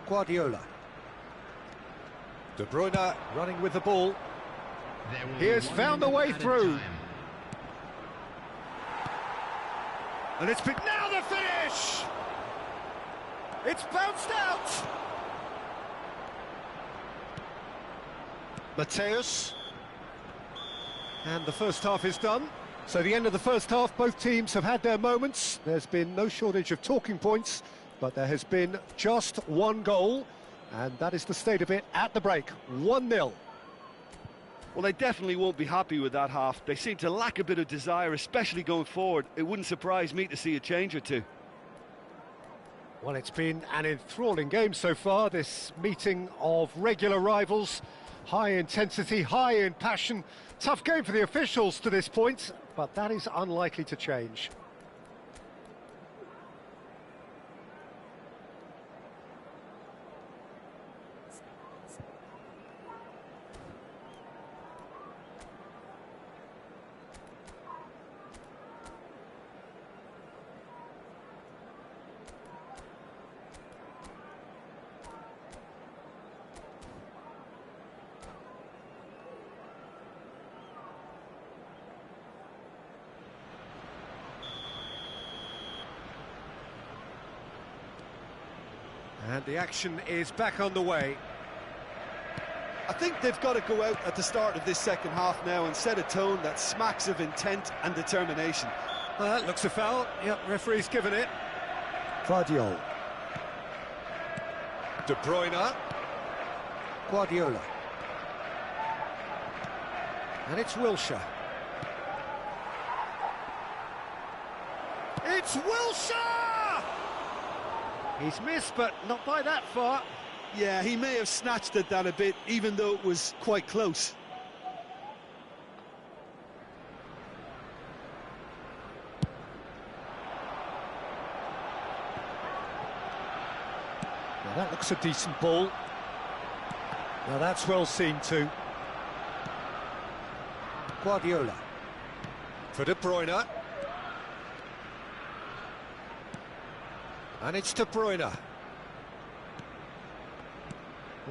Guardiola. De Bruyne running with the ball. He has found a way through. And it's been... Now the finish! It's bounced out! Mateus. And the first half is done. So the end of the first half, both teams have had their moments. There's been no shortage of talking points, but there has been just one goal, and that is the state of it at the break. 1-0. Well, they definitely won't be happy with that half. They seem to lack a bit of desire, especially going forward. It wouldn't surprise me to see a change or two. Well, it's been an enthralling game so far, this meeting of regular rivals. High intensity, high in passion. Tough game for the officials to this point, but that is unlikely to change. And the action is back on the way. I think they've got to go out at the start of this second half now and set a tone that smacks of intent and determination. That looks a foul. Yep, referee's given it. Guardiola. De Bruyne. Guardiola. And it's Wilshere. It's Wilshere! He's missed, but not by that far. Yeah, he may have snatched at that a bit, even though it was quite close. Now that looks a decent ball. Now that's well seen too. Guardiola. For De Bruyne. And it's De Bruyne.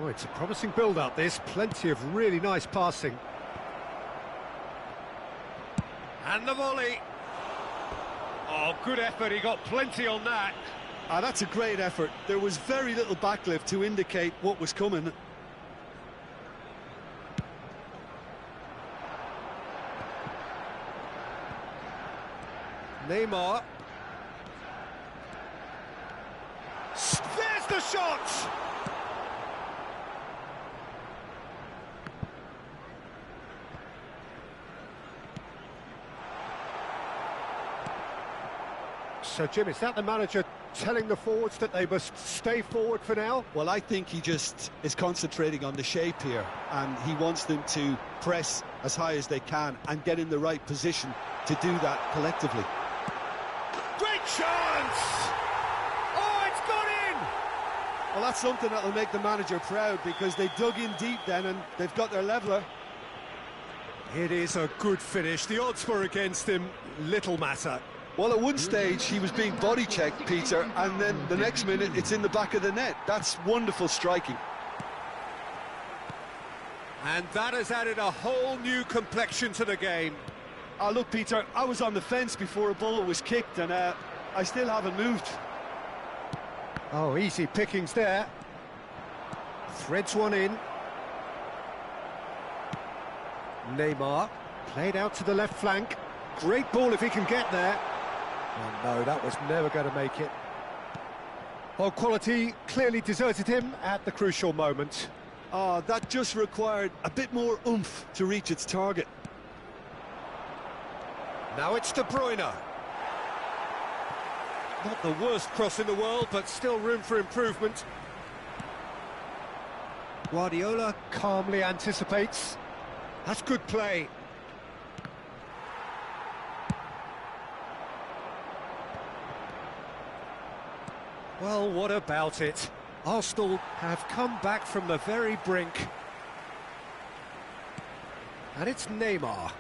Oh, it's a promising build-up, this. Plenty of really nice passing. And the volley. Oh, good effort. He got plenty on that. Ah, that's a great effort. There was very little backlift to indicate what was coming. Neymar. There's the shot! So, Jim, is that the manager telling the forwards that they must stay forward for now? Well, I think he just is concentrating on the shape here, and he wants them to press as high as they can and get in the right position to do that collectively. Chance! Oh, it's gone in! Well, that's something that'll make the manager proud, because they dug in deep then and they've got their leveller. It is a good finish. The odds were against him. Little matter. Well, at one stage he was being body-checked, Peter, and then the next minute it's in the back of the net. That's wonderful striking. And that has added a whole new complexion to the game. Oh, look, Peter, I was on the fence before a ball was kicked, and I still haven't moved. Oh, easy pickings there. Threads one in. Neymar, played out to the left flank. Great ball if he can get there. Oh no, that was never going to make it. Well, quality clearly deserted him at the crucial moment. Oh, that just required a bit more oomph to reach its target. Now it's De Bruyne. Not the worst cross in the world, but still room for improvement. Guardiola calmly anticipates. That's good play. Well, what about it? Arsenal have come back from the very brink. And it's Neymar.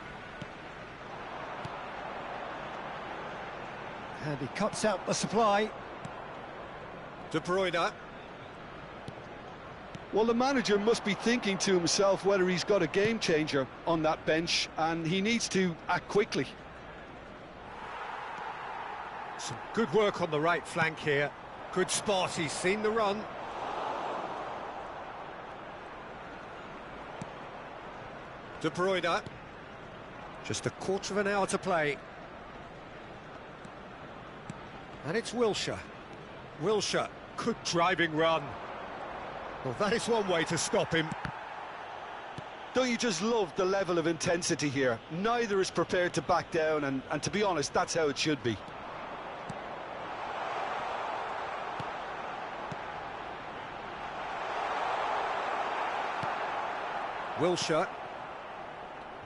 And he cuts out the supply. De Bruyne. Well, the manager must be thinking to himself whether he's got a game changer on that bench, and he needs to act quickly. Some good work on the right flank here. Good spot, he's seen the run. De Bruyne. Just a quarter of an hour to play. And it's Wilshere. Wilshere, good driving run. Well, that is one way to stop him. Don't you just love the level of intensity here? Neither is prepared to back down, and to be honest, that's how it should be. Wilshere.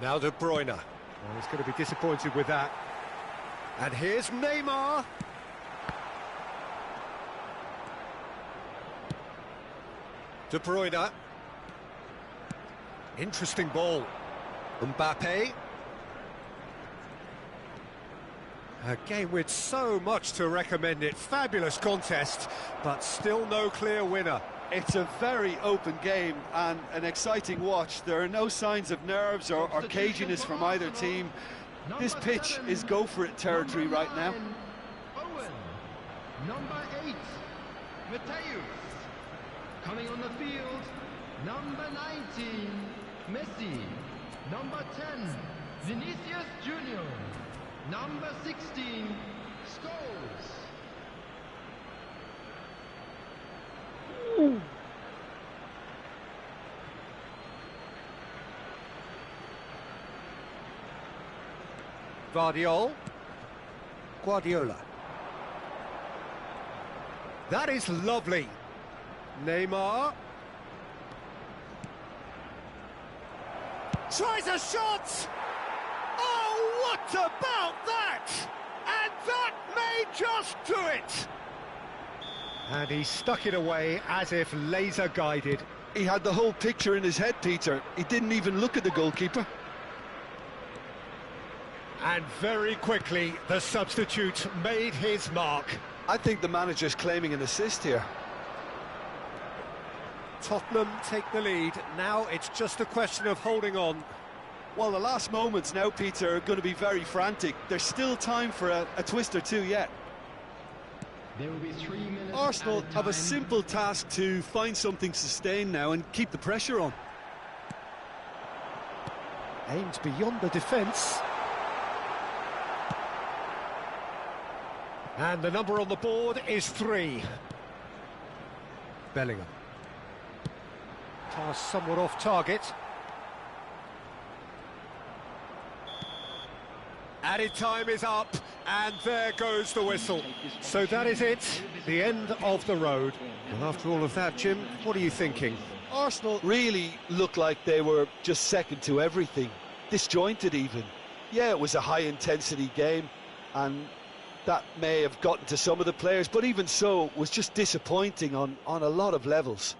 Now De Bruyne. Well, he's going to be disappointed with that. And here's Neymar. De Bruyne. Interesting ball. Mbappe. A game with so much to recommend it. Fabulous contest, but still no clear winner. It's a very open game and an exciting watch. There are no signs of nerves or caginess from either team. This pitch is go-for-it territory right now. Owen. Number 8, Mateus. Coming on the field, number 19, Messi. Number 10, Vinicius Junior. Number 16, Scholes. Guardiola. That is lovely. Neymar. Tries a shot! Oh, what about that? And that may just do it! And he stuck it away as if laser-guided. He had the whole picture in his head, Peter. He didn't even look at the goalkeeper. And very quickly, the substitute made his mark. I think the manager's claiming an assist here. Tottenham take the lead. Now it's just a question of holding on. Well, the last moments now, Peter, are going to be very frantic. There's still time for a twist or two yet. There will be 3 minutes. Arsenal have a simple task to find something sustained now and keep the pressure on. Aims beyond the defence. And the number on the board is 3. Bellingham. Pass somewhat off target. Added time is up, and there goes the whistle. So that is it, the end of the road. Well, after all of that, Jim, what are you thinking? Arsenal really looked like they were just second to everything, disjointed even. Yeah, it was a high-intensity game, and that may have gotten to some of the players, but even so, was just disappointing on a lot of levels.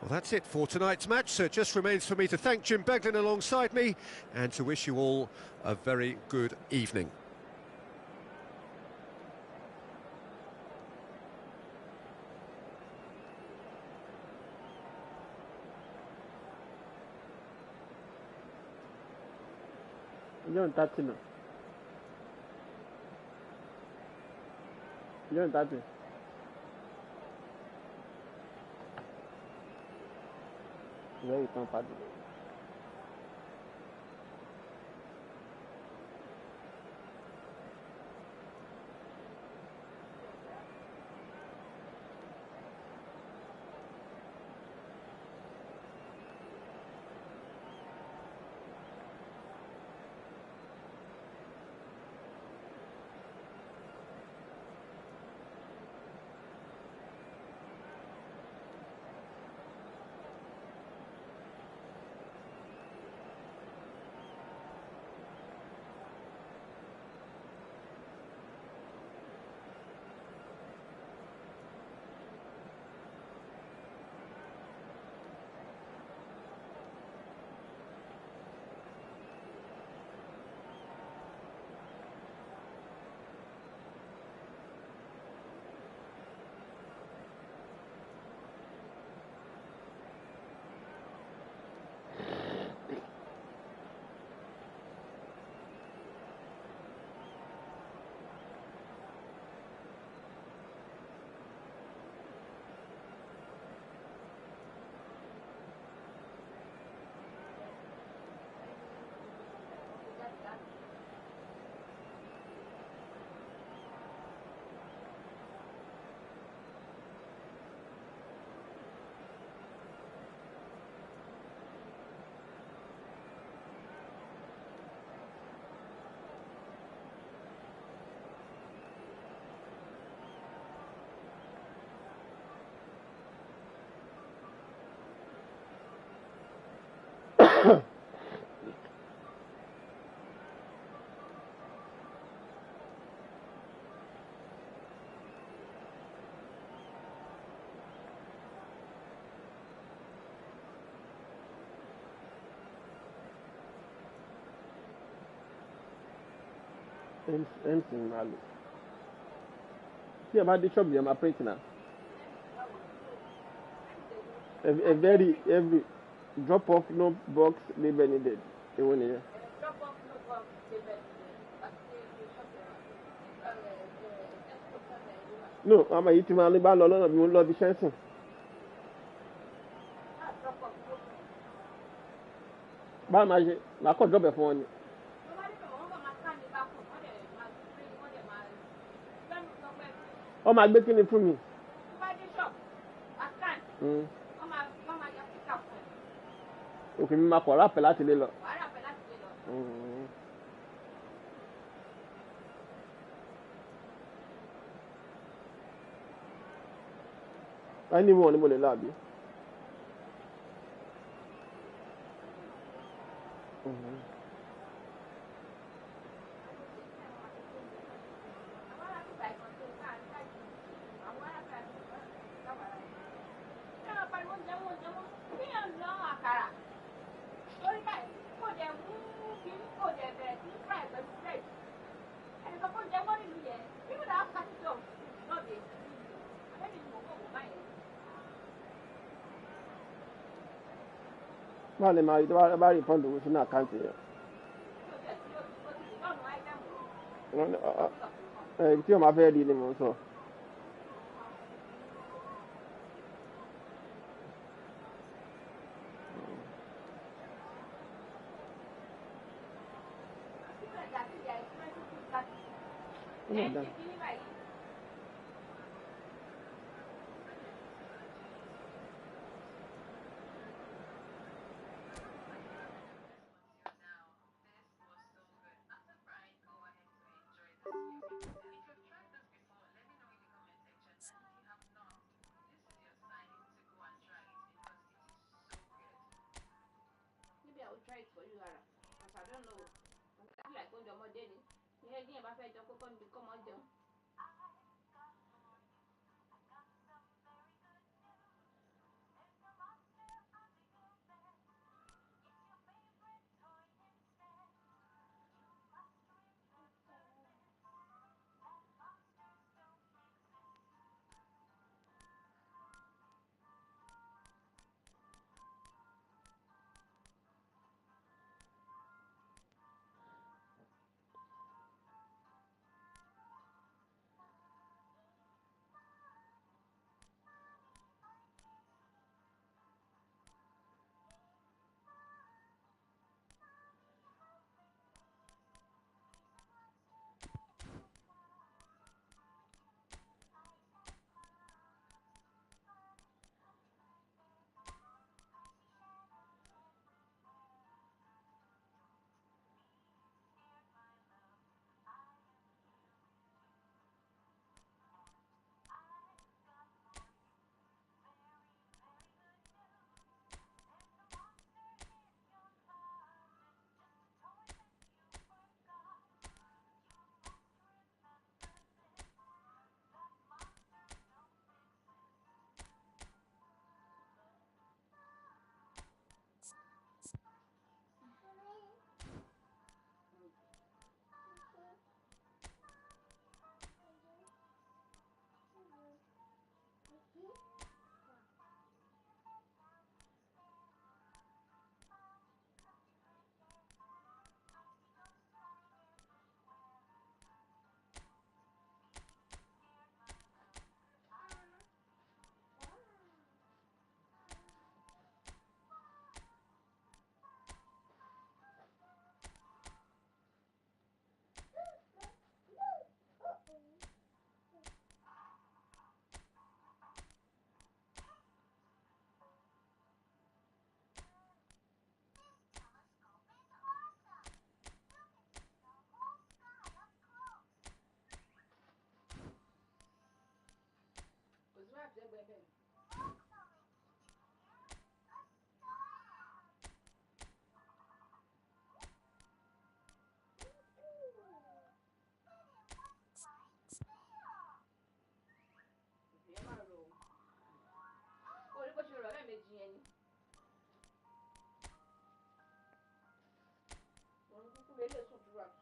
Well, that's it for tonight's match, so it just remains for me to thank Jim Beglin alongside me and to wish you all a very good evening. You're on 30 now. You're on 30. Where you come from? MC Malu. See about the shop, I'm operating now. A very every drop off no box label needed. The one here. Drop off no box, they better No, I'm a eating my little lot of you love the chance. But my could drop a phone. Oh, my making it for me. Okay, my call up a lot of little. Anyone will love you. Well, they might about it from the within our country. It's my very dealing also. Maybe I will try it for you, Lara. Because I don't know. I feel like when you're more daily. Yeah, yeah, but I don't come on, don't. Because we have to go ahead. Oh, look what you're doing, Jenny. Well, who made it so drunk?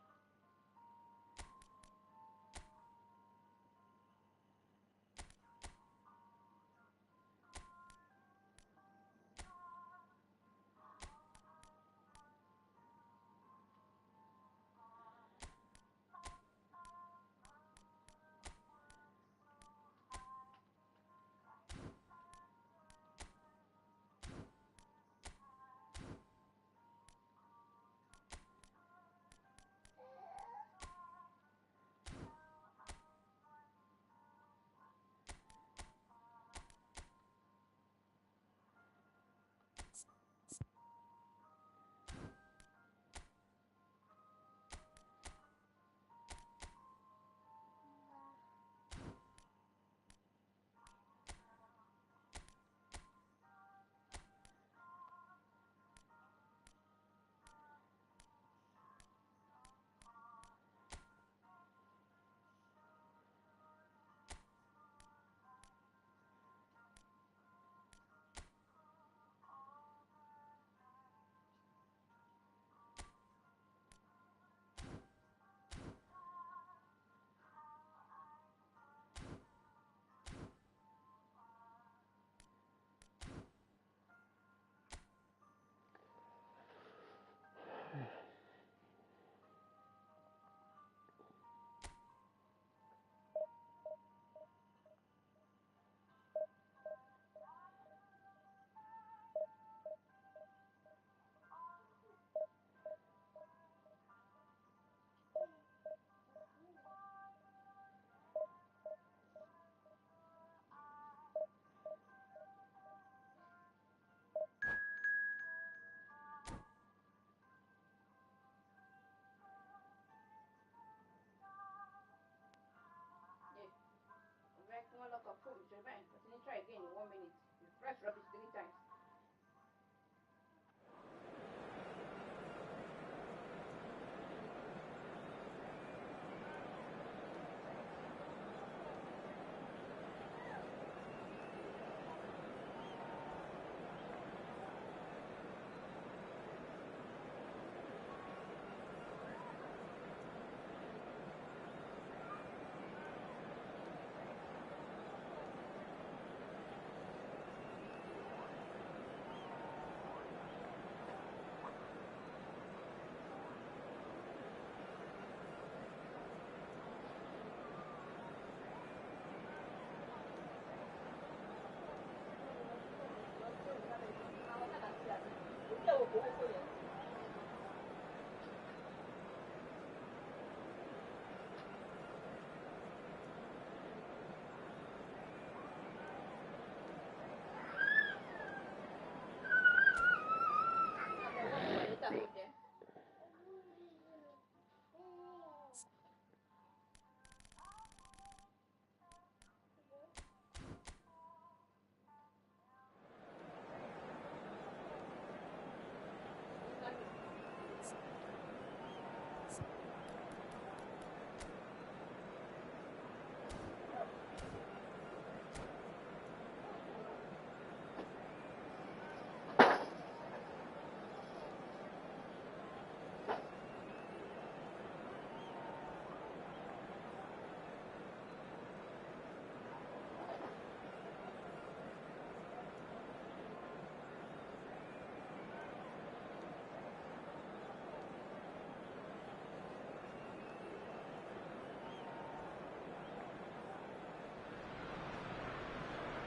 Back one lock of food, so bang. But then try again in 1 minute. Refresh rubbish 3 times.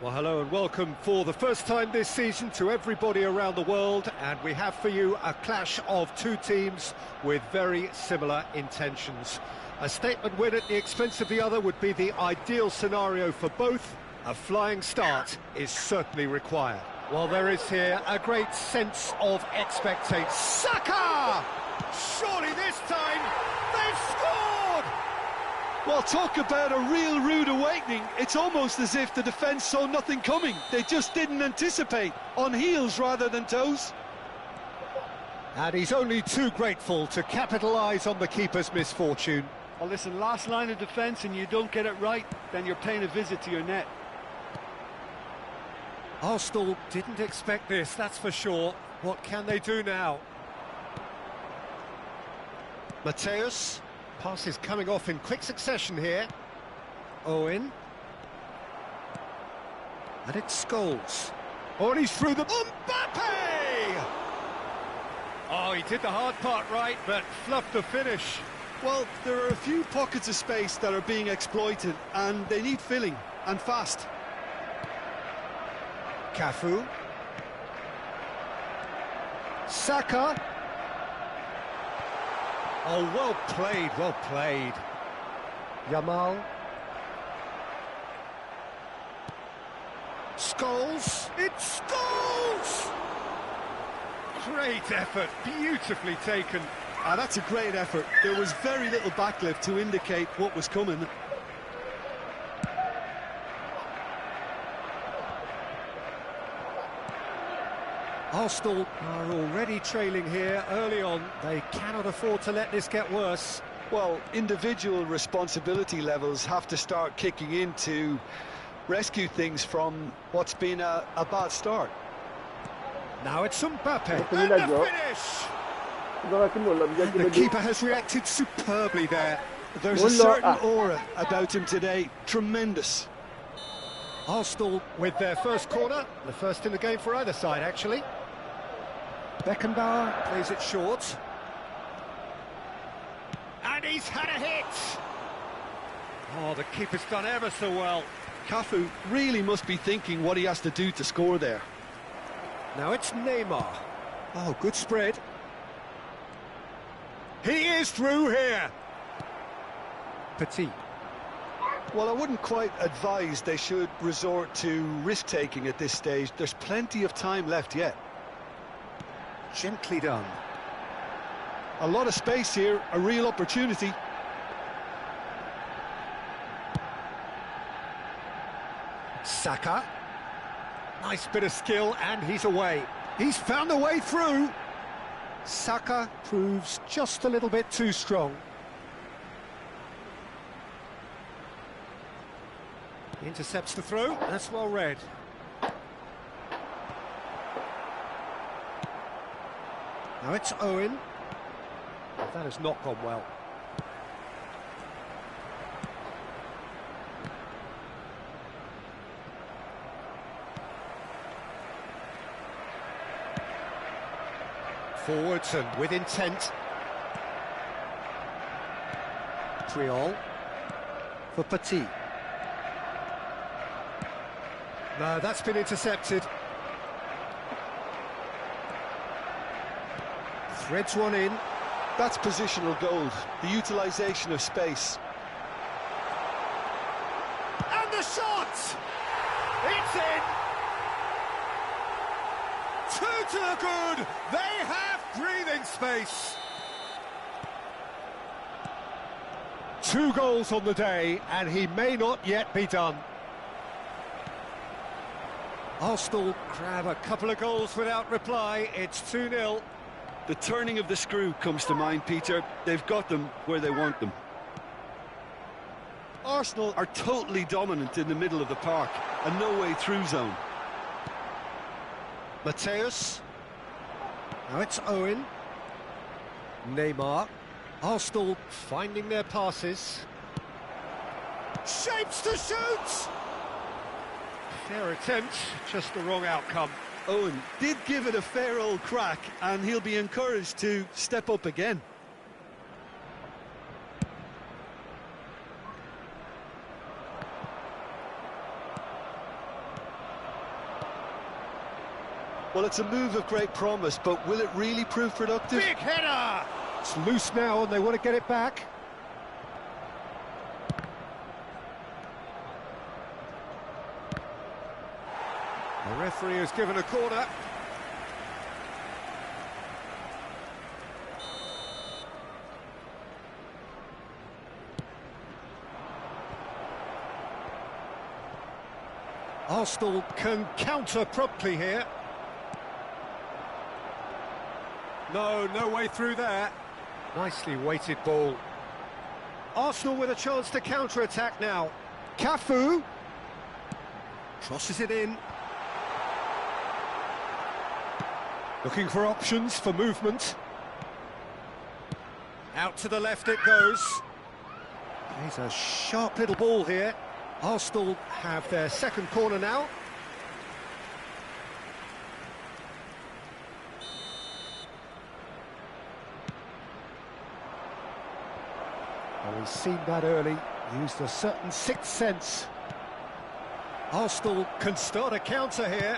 Well, hello and welcome for the first time this season to everybody around the world, and we have for you a clash of two teams with very similar intentions. A statement win at the expense of the other would be the ideal scenario for both. A flying start is certainly required. Well, there is here a great sense of expectation. Saka! Surely this time they've scored! Well, talk about a real rude awakening. It's almost as if the defence saw nothing coming. They just didn't anticipate, on heels rather than toes. And he's only too grateful to capitalise on the keeper's misfortune. Well, listen, last line of defence and you don't get it right, then you're paying a visit to your net. Arsenal didn't expect this, that's for sure. What can they do now? Mateus. Pass is coming off in quick succession here. Owen. And it's Scholes. Oh, and he's through the... Mbappe! Oh, he did the hard part right, but fluffed the finish. Well, there are a few pockets of space that are being exploited, and they need filling, and fast. Cafu. Saka. Oh, well played, well played. Yamal. Scholes. It's Scholes! Great effort, beautifully taken. That's a great effort. There was very little backlift to indicate what was coming. Arsenal are already trailing here early on. They cannot afford to let this get worse. Well, individual responsibility levels have to start kicking in to rescue things from what's been a bad start. Now it's Mbappe, and the finish! The keeper has reacted superbly there. There's a certain aura about him today, tremendous. Arsenal with their first corner, the first in the game for either side actually. Beckenbauer plays it short. And he's had a hit! Oh, the keeper's done ever so well. Cafu really must be thinking what he has to do to score there. Now it's Neymar. Oh, good spread. He is through here. Petit. Well, I wouldn't quite advise they should resort to risk-taking at this stage. There's plenty of time left yet. Gently done. A lot of space here, a real opportunity. Saka. Nice bit of skill, and he's away. He's found a way through. Saka proves just a little bit too strong. He intercepts the throw. That's well read. Now it's Owen. That has not gone well. Forwards and with intent. Triol for Petit. No, that's been intercepted. Threads one in. That's positional gold, the utilisation of space. And the shot! It's in! Two to the good! They have breathing space! 2 goals on the day, and he may not yet be done. Arsenal grab a couple of goals without reply. It's 2-0. The turning of the screw comes to mind, Peter. They've got them where they want them. Arsenal are totally dominant in the middle of the park, a no-way through zone. Mateus. Now it's Owen. Neymar. Arsenal finding their passes. Shapes to shoot! Fair attempt, just the wrong outcome. Owen did give it a fair old crack, and he'll be encouraged to step up again. Well, it's a move of great promise, but will it really prove productive? Big header! It's loose now and they want to get it back. The referee has given a corner. Arsenal can counter promptly here. No way through there. Nicely weighted ball. Arsenal with a chance to counter-attack now. Cafu crosses it in. Looking for options for movement. Out to the left it goes. He's a sharp little ball here. Arsenal have their second corner now. Well, we've seen that early, used a certain sixth sense. Arsenal can start a counter here.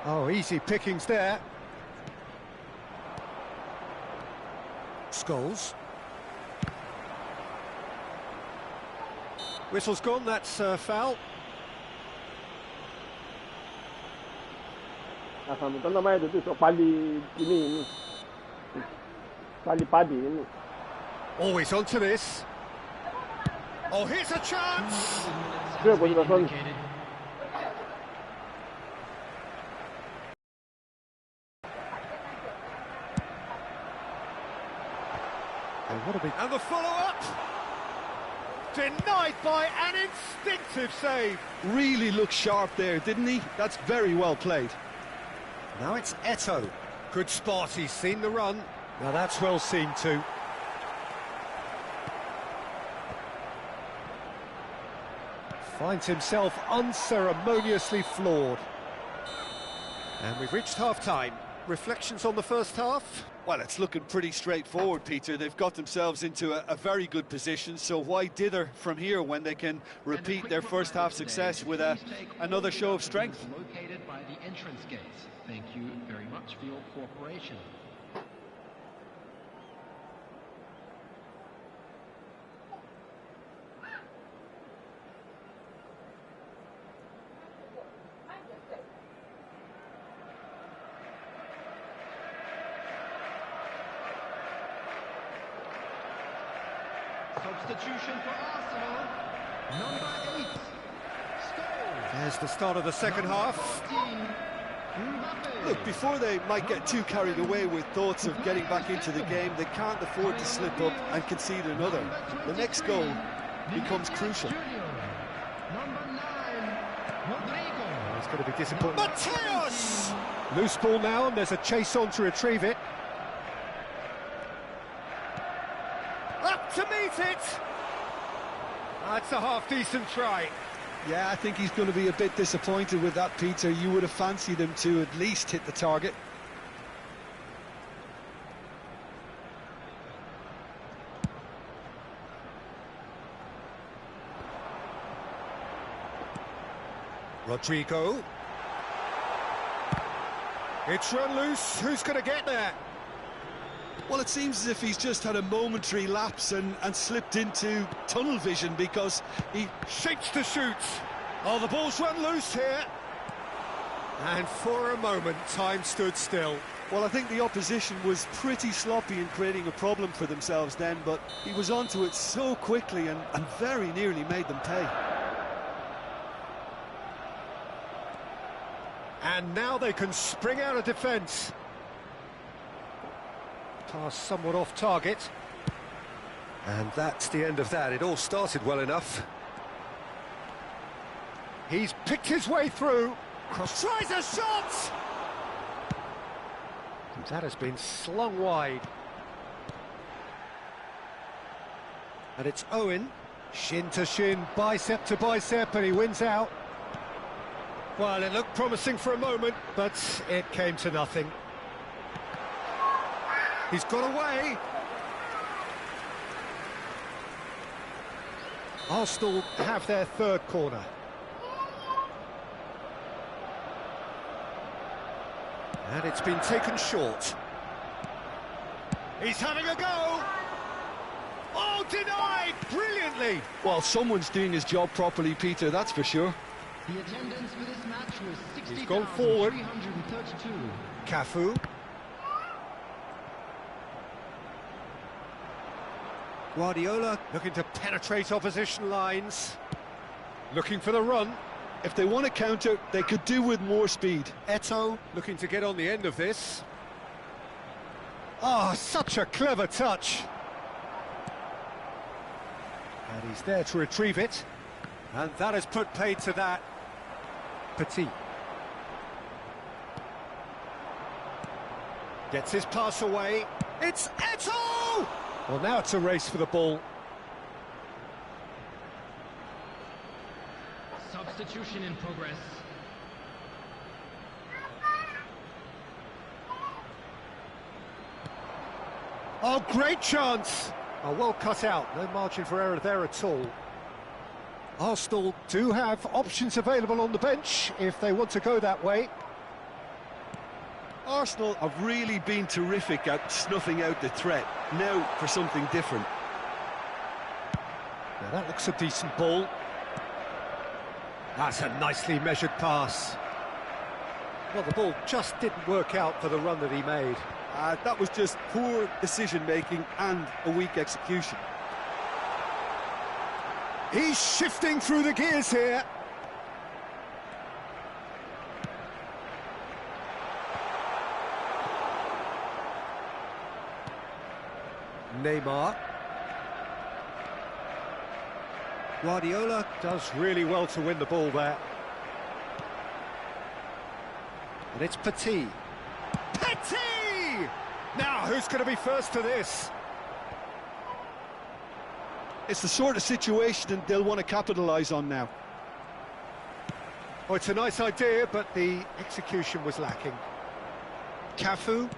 Oh, easy pickings there. Scholes. Whistle's gone, that's foul. Always onto this. Oh, here's a chance! And the follow-up! Denied by an instinctive save. Really looked sharp there, didn't he? That's very well played. Now it's Eto'o. Good spot, he's seen the run. Now that's well seen too. Finds himself unceremoniously floored. And we've reached half-time. Reflections on the first half? Well, it's looking pretty straightforward, Peter. They've got themselves into a very good position, so why dither from here when they can repeat their first half success with another show of strength? Located by the entrance gates. Thank you very much for your cooperation. Substitution for Arsenal, number 8, Scholes. There's the start of the second half. Look, before they might get too carried away with thoughts of getting back into the game, they can't afford to slip up and concede another. The next goal becomes crucial. Number 9, Rodrigo. Oh, it's going to be disappointing. Mateus! Loose ball now, and there's a chase on to retrieve it. Up to meet it! That's a half-decent try. Yeah, I think he's going to be a bit disappointed with that, Peter. You would have fancied him to at least hit the target. Rodrigo. It's run loose. Who's going to get there? Well, it seems as if he's just had a momentary lapse and slipped into tunnel vision because he shapes to shoot. Oh, the ball's run loose here. And for a moment, time stood still. Well, I think the opposition was pretty sloppy in creating a problem for themselves then, but he was onto it so quickly and very nearly made them pay. And now they can spring out of defence. Pass somewhat off target. And that's the end of that. It all started well enough. He's picked his way through. Cross tries a shot! And that has been slung wide. And it's Owen. Shin to shin, bicep to bicep, and he wins out. Well, it looked promising for a moment, but it came to nothing. He's got away. Arsenal have their third corner. And it's been taken short. He's having a go! Oh, denied! Brilliantly! Well, someone's doing his job properly, Peter, that's for sure. The attendance for this match was He's gone forward. 60,332. Cafu. Guardiola looking to penetrate opposition lines. Looking for the run. If they want to counter, they could do with more speed. Eto'o looking to get on the end of this. Ah, such a clever touch. And he's there to retrieve it. And that has put paid to that. Petit. Gets his pass away. It's Eto'o! Well, now it's a race for the ball. Substitution in progress. Oh, great chance! Oh, well cut out, no margin for error there at all. Arsenal do have options available on the bench if they want to go that way. Arsenal have really been terrific at snuffing out the threat. Now for something different. Now that looks a decent ball. That's a nicely measured pass. Well, the ball just didn't work out for the run that he made. That was just poor decision-making and a weak execution. He's shifting through the gears here. Neymar. Guardiola does really well to win the ball there. And it's Petit. Petit! Now, who's going to be first to this? It's the sort of situation they'll want to capitalise on now. Oh, it's a nice idea, but the execution was lacking. Cafu,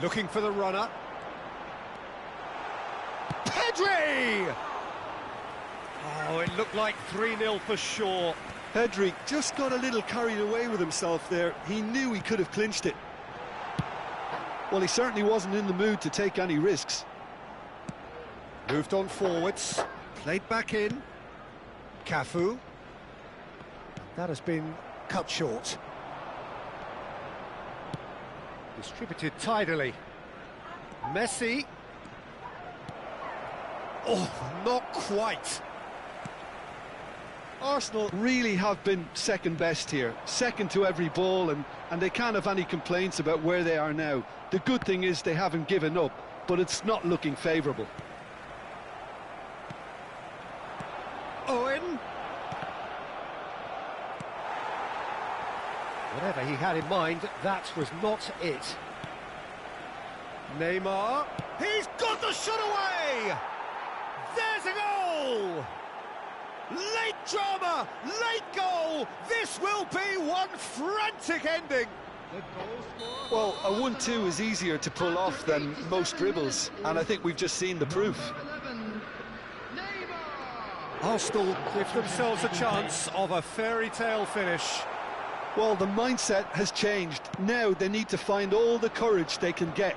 looking for the runner. Pedri! Oh, it looked like 3-0 for sure. Pedri just got a little carried away with himself there. He knew he could have clinched it. Well, he certainly wasn't in the mood to take any risks. Moved on forwards, played back in. Cafu. That has been cut short. Distributed tidily. Messi. Oh, not quite. Arsenal really have been second best here, second to every ball, and they can't have any complaints about where they are now. The good thing is they haven't given up, but it's not looking favourable. Owen. Whatever he had in mind, that was not it. Neymar. He's got the shot away! There's a goal! Late drama, late goal. This will be one frantic ending. Well, a 1-2 is easier to pull off than most dribbles, and I think we've just seen the proof. Arsenal give themselves a chance of a fairy tale finish. Well, the mindset has changed. Now they need to find all the courage they can get.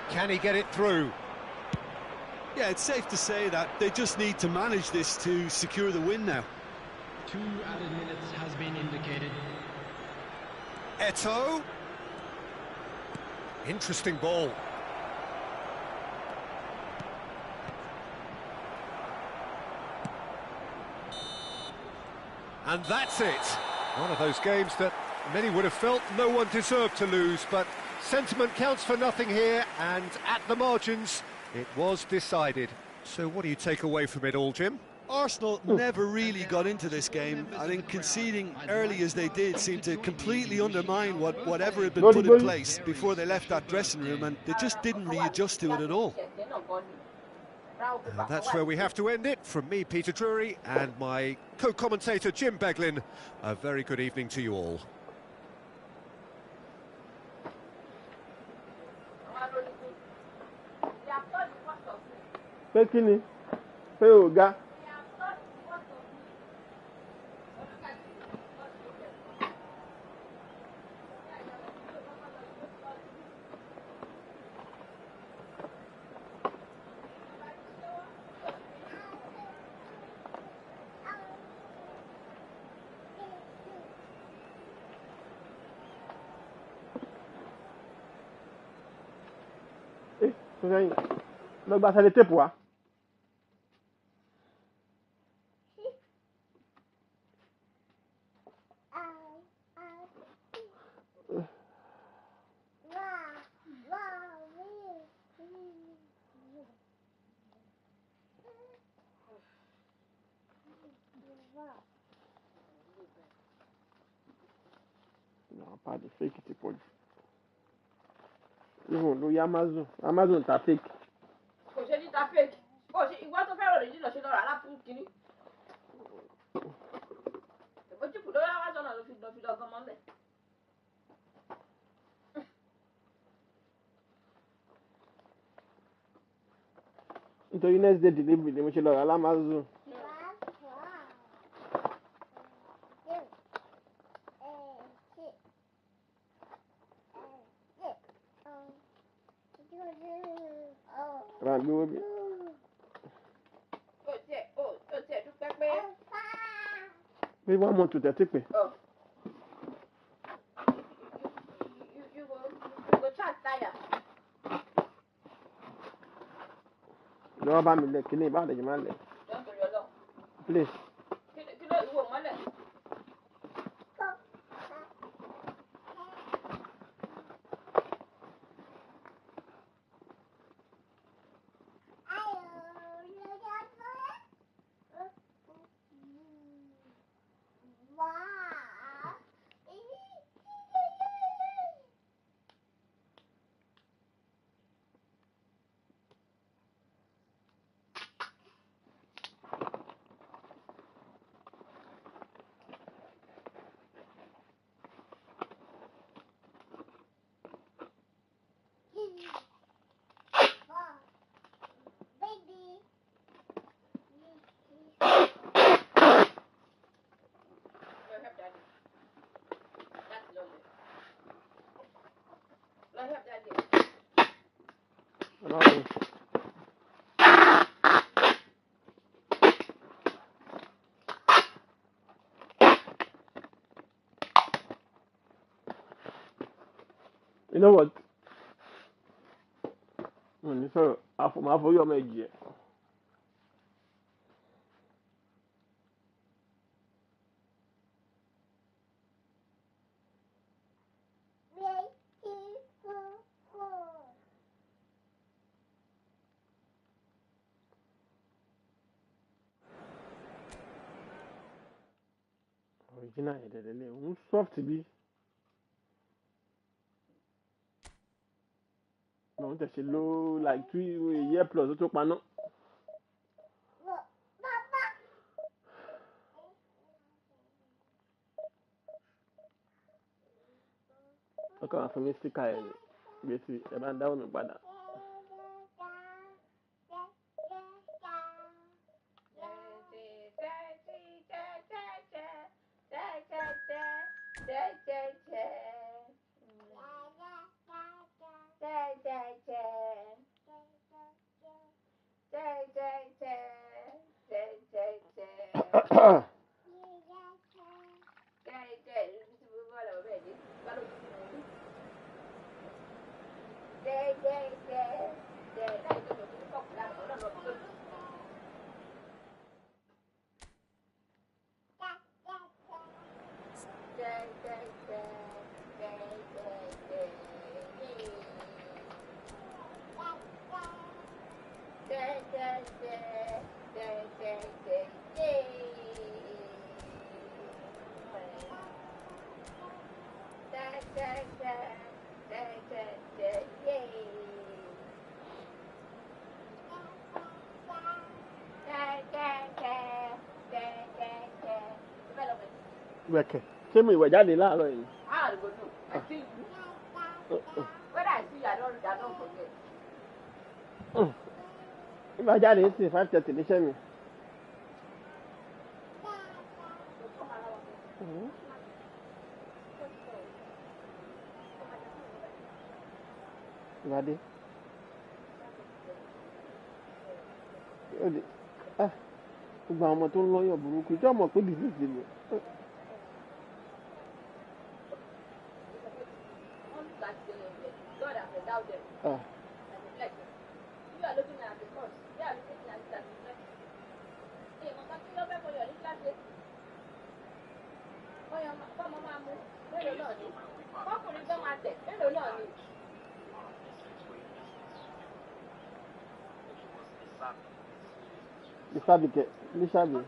Can he get it through? Yeah, it's safe to say that they just need to manage this to secure the win now. 2 added minutes has been indicated. Eto'o. Interesting ball. And that's it. One of those games that many would have felt no one deserved to lose, but sentiment counts for nothing here, and at the margins, it was decided. So what do you take away from it all, Jim? Arsenal never really got into this game. I think conceding early as they did seemed to completely undermine whatever had been put in place before they left that dressing room, and they just didn't readjust to it at all. And that's where we have to end it. From me, Peter Drury, and my co-commentator, Jim Beglin, a very good evening to you all. Pekini, Peoga. Lọ gba sellotape wá. Non, pas de fake, c'est pas du. Non, il y a Amazon. Amazon, t'as fake. Kò ṣe ní ta fake. Kò ṣe ìwọ tó fẹ́ràn rẹ̀ nílò ṣe lọ́ra aláfún kìíní. Ìbójúkù lórí Amazon náà ló fi lọ́gán mọ́lẹ̀. Nítorí next day delivery ni mo ṣe lọ rà l'Amazon. Ra gbówó bí. Ó tiẹ̀ dúpẹ́ pé. Pé wọ́n mọ̀ tó tẹ̀tí pé. You go chat tire. Lọ́wọ́ bá mi lẹ̀ kí ní ìbáraẹ̀ jù máa lẹ̀. Please. Kí ló ìwò mọ́lẹ̀? You know what? When you say máa forí ọmọ ẹ̀jì ẹ̀. Original ẹ̀dẹ̀dẹ̀lẹ̀ òun soft bí. Non, c'est low, like 3 years plus, tout paná. Ọkọ̀ àwọn fẹ́mi síkà ẹ̀ gbèsè ẹ̀ bá ń dáhùn mi padà. Wẹ̀kẹ̀ ṣé mo ìwẹ̀ jáde láàárọ̀ yìí? Ìgbà jáde ń sìn 5:30 níṣẹ́ mi. Ìgbàdé. Gbogbo àwọn ọmọ tó ń lọ́yọ̀ burúkú ìjọ mọ̀ pé disease ni. The Sabi, the Sabi.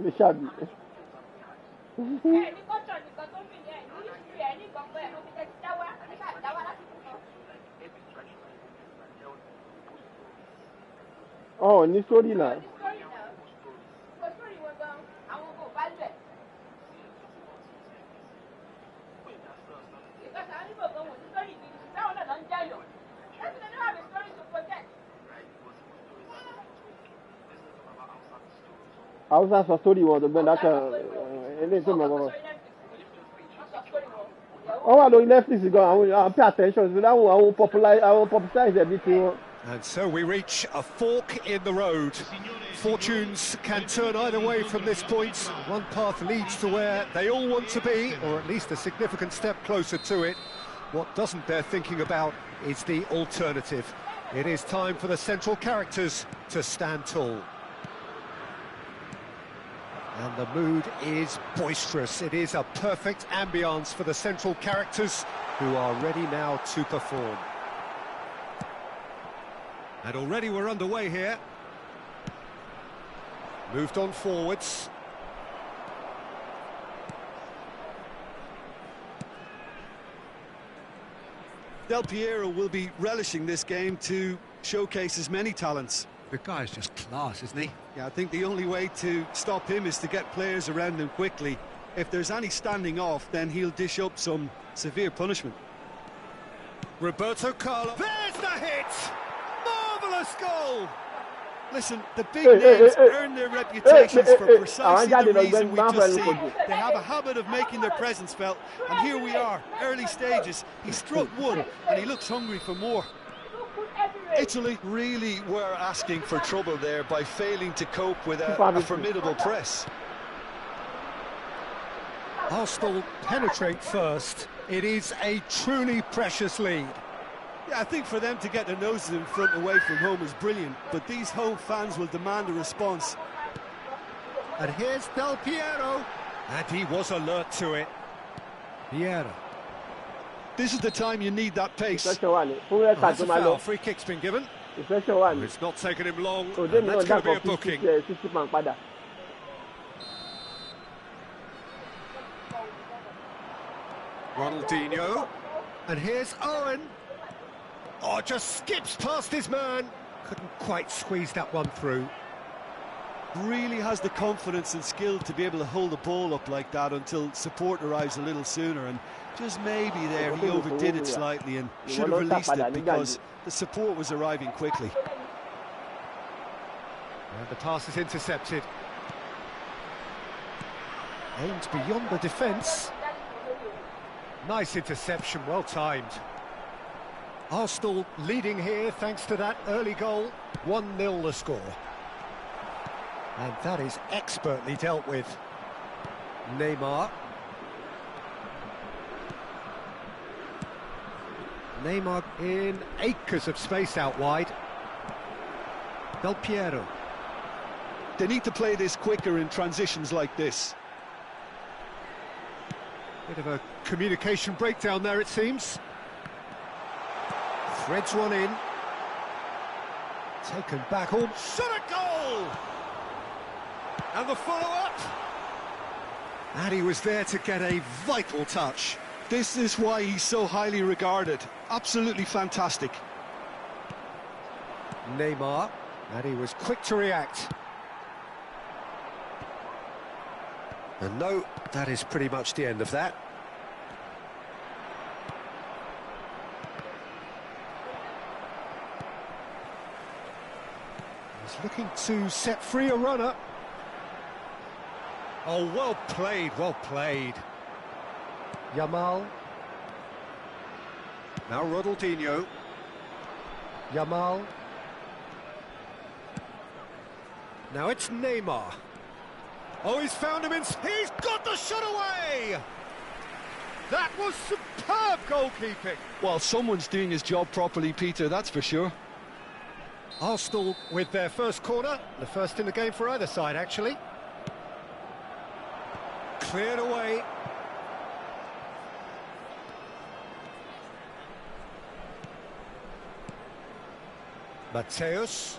The Sabi. Oh, ní story now. I was asked for story was when that oh, I don't Netflix is going. I pay attention. So that one I will popularize a bit more. And so we reach a fork in the road. Fortunes can turn either way from this point. One path leads to where they all want to be, or at least a significant step closer to it. What doesn't bear thinking about is the alternative. It is time for the central characters to stand tall. And the mood is boisterous. It is a perfect ambience for the central characters who are ready now to perform. And already we're underway here. Moved on forwards. Del Piero will be relishing this game to showcase his many talents. The guy's just class, isn't he? Yeah, I think the only way to stop him is to get players around him quickly. If there's any standing off, then he'll dish up some severe punishment. Roberto Carlos. There's the hit! Marvellous goal! Listen, the big names earn their reputations for precisely the reason we just seen. They have a habit of making their presence felt, and here we are, early stages. He struck one, and he looks hungry for more. Italy really were asking for trouble there by failing to cope with a formidable press. Arsenal penetrate first. It is a truly precious lead. Yeah, I think for them to get their noses in front away from home is brilliant, but these home fans will demand a response. And here's Del Piero. And he was alert to it. Piero. This is the time you need that pace. That's a foul. Free kick's been given. It's not taken him long, and that's going to be a booking. Ronaldinho. And here's Owen. Oh, just skips past his man. Couldn't quite squeeze that one through. Really has the confidence and skill to be able to hold the ball up like that until support arrives a little sooner, and just maybe there he overdid it slightly and should have released it because the support was arriving quickly. And the pass is intercepted. Aimed beyond the defence. Nice interception, well timed. Arsenal leading here thanks to that early goal. 1-0 the score. And that is expertly dealt with. Neymar. Neymar in acres of space out wide. Del Piero. They need to play this quicker in transitions like this. Bit of a communication breakdown there, it seems. Threads one in. Taken back home. Shot a goal! And the follow-up. And he was there to get a vital touch. This is why he's so highly regarded. Absolutely fantastic. Neymar. And he was quick to react. And no, that is pretty much the end of that. He's looking to set free a runner. Oh, well played, well played. Yamal. Now Ronaldinho. Yamal. Now it's Neymar. Oh, he's found him he's got the shot away! That was superb goalkeeping. Well, someone's doing his job properly, Peter, that's for sure. Arsenal with their first corner, the first in the game for either side, actually. Cleared away. Mateus.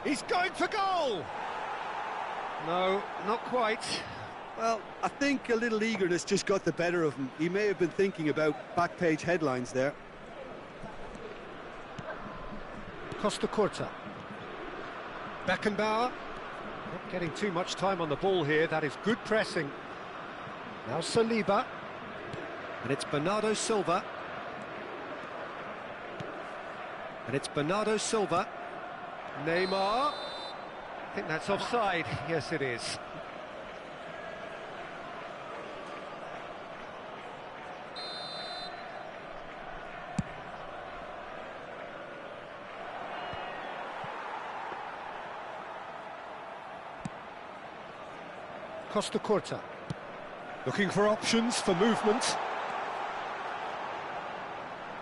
He's going for goal! No, not quite. Well, I think a little eagerness just got the better of him. He may have been thinking about back-page headlines there. Costa Curta. Beckenbauer. Not getting too much time on the ball here. That is good pressing. Now Saliba. And it's Bernardo Silva. And it's Bernardo Silva. Neymar. I think that's offside. Yes, it is. Costa Curta. Looking for options for movement.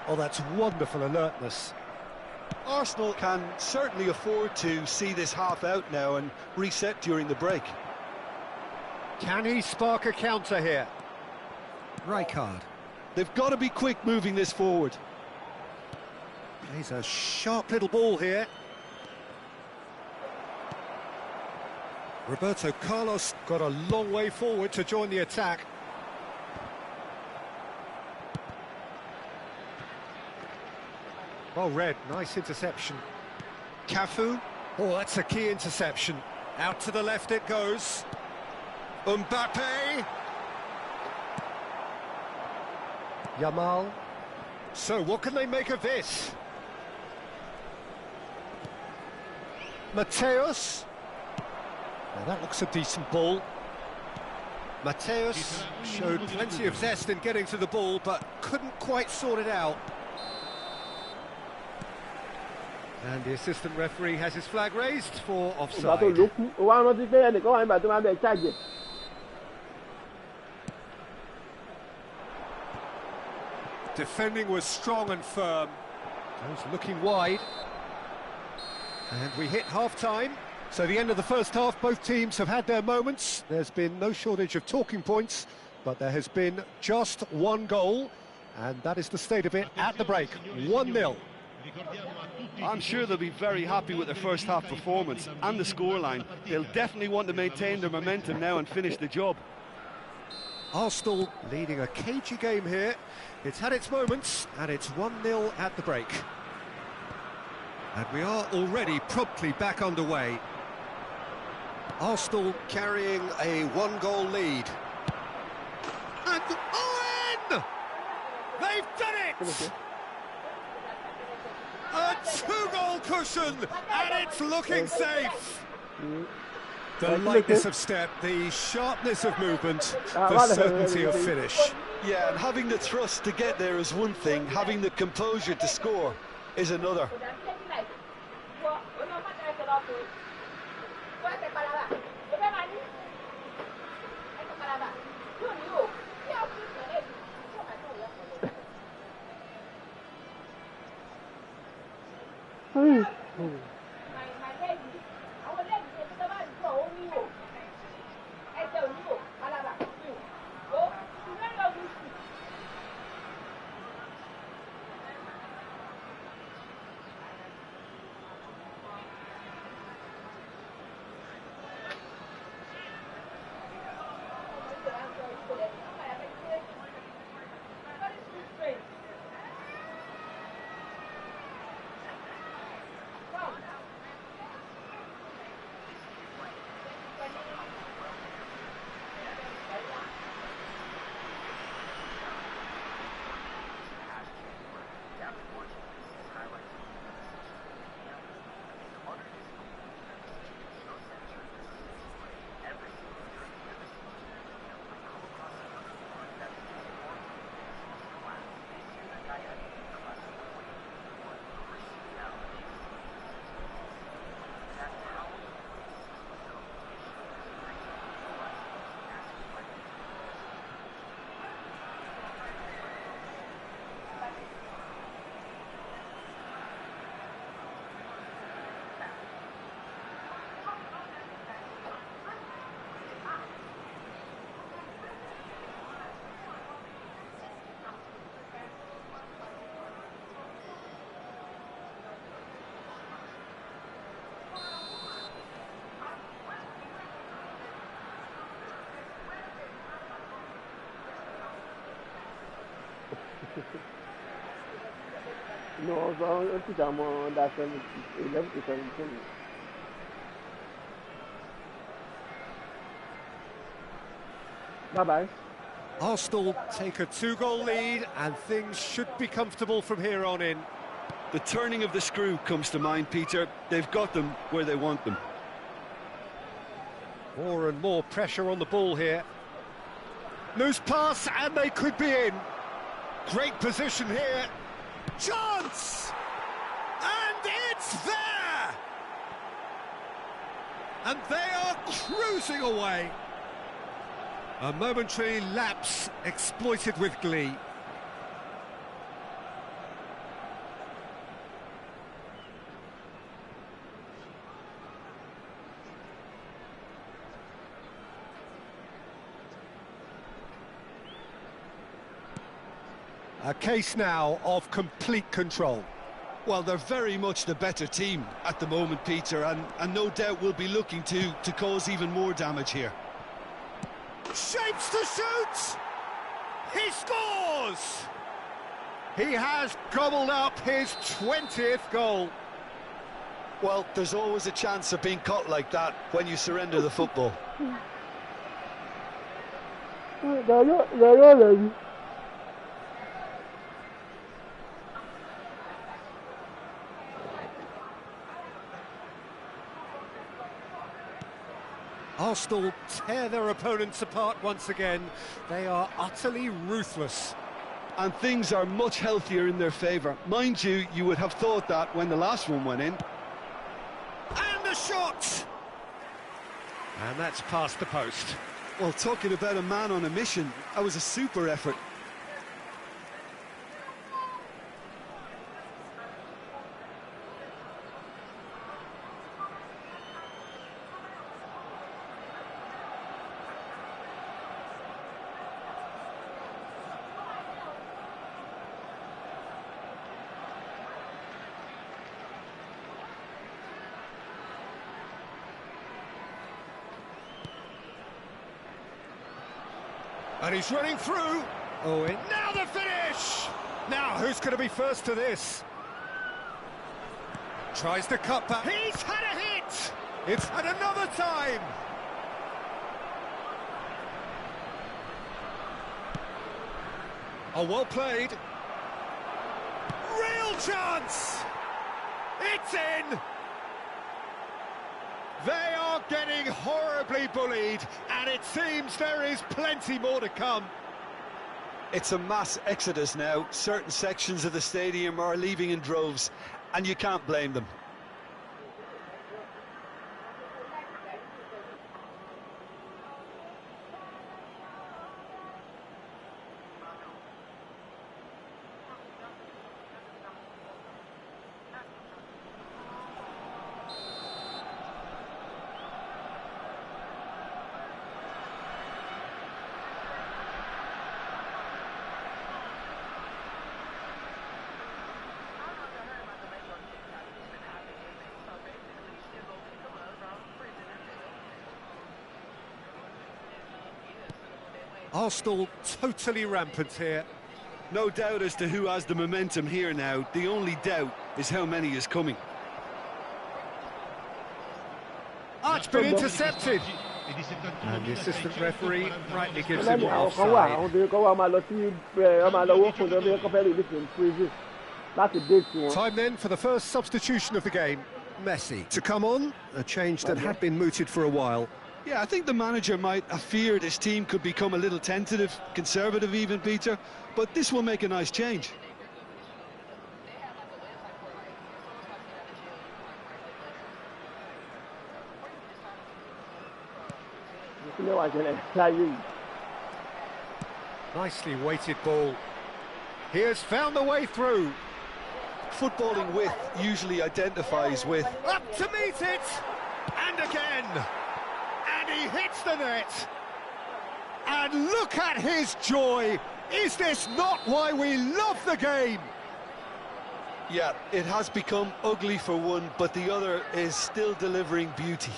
Oh, that's wonderful alertness. Arsenal can certainly afford to see this half out now and reset during the break. Can he spark a counter here? Right card. They've got to be quick moving this forward. He's a sharp little ball here. Roberto Carlos got a long way forward to join the attack. Well read, nice interception. Cafu. Oh, that's a key interception. Out to the left it goes. Mbappe. Yamal. So, what can they make of this? Mateus. Now that looks a decent ball. Mateus showed plenty of zest in getting to the ball, but couldn't quite sort it out. And the assistant referee has his flag raised for offside. Defending was strong and firm. Those looking wide. And we hit half-time. So the end of the first half, both teams have had their moments. There's been no shortage of talking points, but there has been just one goal, and that is the state of it at the break. 1-0. I'm sure they'll be very happy with their first half performance and the scoreline. They'll definitely want to maintain their momentum now and finish the job. Arsenal leading a cagey game here. It's had its moments, and it's 1-0 at the break. And we are already promptly back underway. Arsenal carrying a one-goal lead. And Owen! They've done it! A two-goal cushion, and it's looking safe. The lightness of step, the sharpness of movement, the certainty of finish. Yeah, and having the thrust to get there is one thing, having the composure to score is another. No, so I think I'm on that 11 to 17. Bye-bye. Arsenal take a 2-goal lead, and things should be comfortable from here on in. The turning of the screw comes to mind, Peter. They've got them where they want them. More and more pressure on the ball here. Loose pass, and they could be in. Great position here. Chance! And it's there! And they are cruising away. A momentary lapse exploited with glee. A case now of complete control. Well, they're very much the better team at the moment, Peter, and no doubt will be looking to cause even more damage here. Shapes to shoot! He scores! He has gobbled up his 20th goal. Well, there's always a chance of being caught like that when you surrender the football. Arsenal tear their opponents apart once again. They are utterly ruthless. And things are much healthier in their favour. Mind you, you would have thought that when the last one went in. And the shot! And that's past the post. Well, talking about a man on a mission, that was a super effort. And he's running through. Oh, and now the finish! Now, who's going to be first to this? Tries to cut back. He's had a hit! It's at another time! Oh, well played. Real chance! It's in! They are getting horribly bullied, and it seems there is plenty more to come. It's a mass exodus now. Certain sections of the stadium are leaving in droves, and you can't blame them. Arsenal totally rampant here. No doubt as to who has the momentum here now. The only doubt is how many is coming. It's been intercepted. And the assistant referee rightly gives him offside. Time then for the first substitution of the game. Messi to come on, a change that had been mooted for a while. Yeah, I think the manager might have feared his team could become a little tentative, conservative even, Peter, but this will make a nice change. Nicely weighted ball. He has found the way through. Footballing width usually identifies with... Up to meet it! And again! And he hits the net! And look at his joy! Is this not why we love the game? Yeah, it has become ugly for one, but the other is still delivering beauty.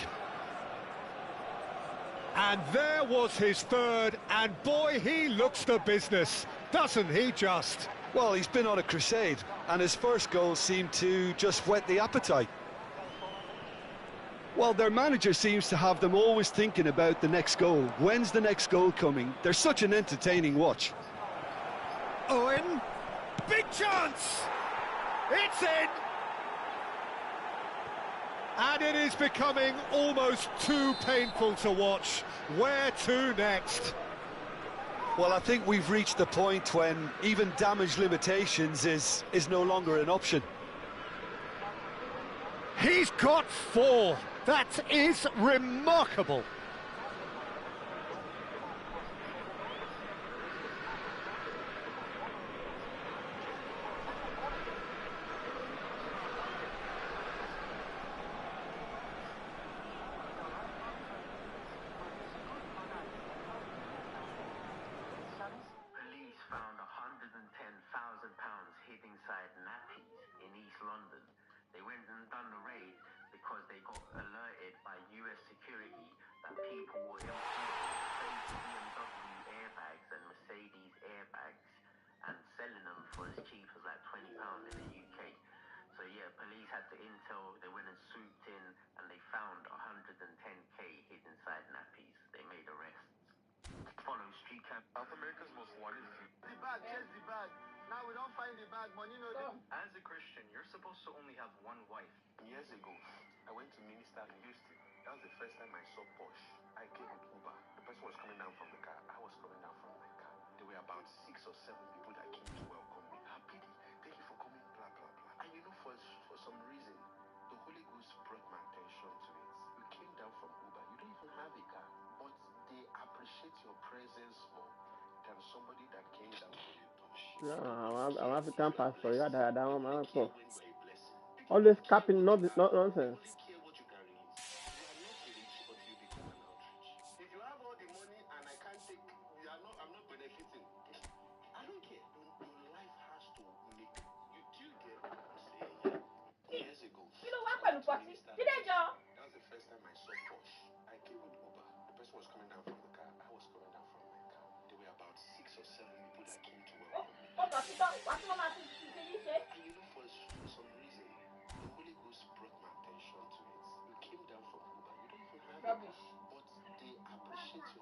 And there was his third, and boy, he looks the business, doesn't he just? Well, he's been on a crusade, and his first goal seemed to just whet the appetite. Well, their manager seems to have them always thinking about the next goal. When's the next goal coming? They're such an entertaining watch. Owen, big chance! It's in! And it is becoming almost too painful to watch. Where to next? Well, I think we've reached the point when even damage limitations is no longer an option. He's got 4. That is remarkable. Police found £110,000 hid inside nappies in East London. They went and done the raid because they got alerted by US security that people were importing fake BMW airbags and Mercedes airbags and selling them for as cheap as like £20 in the UK. So yeah, police had the intel, they went and swooped in and they found 110k hid inside nappies. They made arrests. Follow street cam. South America's most wanted. The bag, chase the bag. Now we don't find the bag, money no day. As a Christian, you're supposed to only have one wife. Years ago, I went to minister in Houston. That was the first time I saw Porsche. I came with Uber. The person was coming down from the car. I was coming down from my car. There were about 6 or 7 people that came to welcome me. Happy, thank you for coming, blah, blah, blah. And you know, for some reason, the Holy Ghost brought my attention to it. You came down from Uber. You don't even have a car. But they appreciate your presence more than somebody that came down for you. I'm African passport. You got that one, man. All this capping, not nonsense. If you have all the money and I can't take, I'm not benefiting. I don't care. Your life has to make you get. Years ago. That was the first time I saw Porsche. I came with Uber. The person was coming down from the car. I was coming down from my car. There were about 6 or 7 people that came to welcome me. And you know, for some reason, the Holy Ghost brought my attention to it. You came down from Uber. You don't even have a car.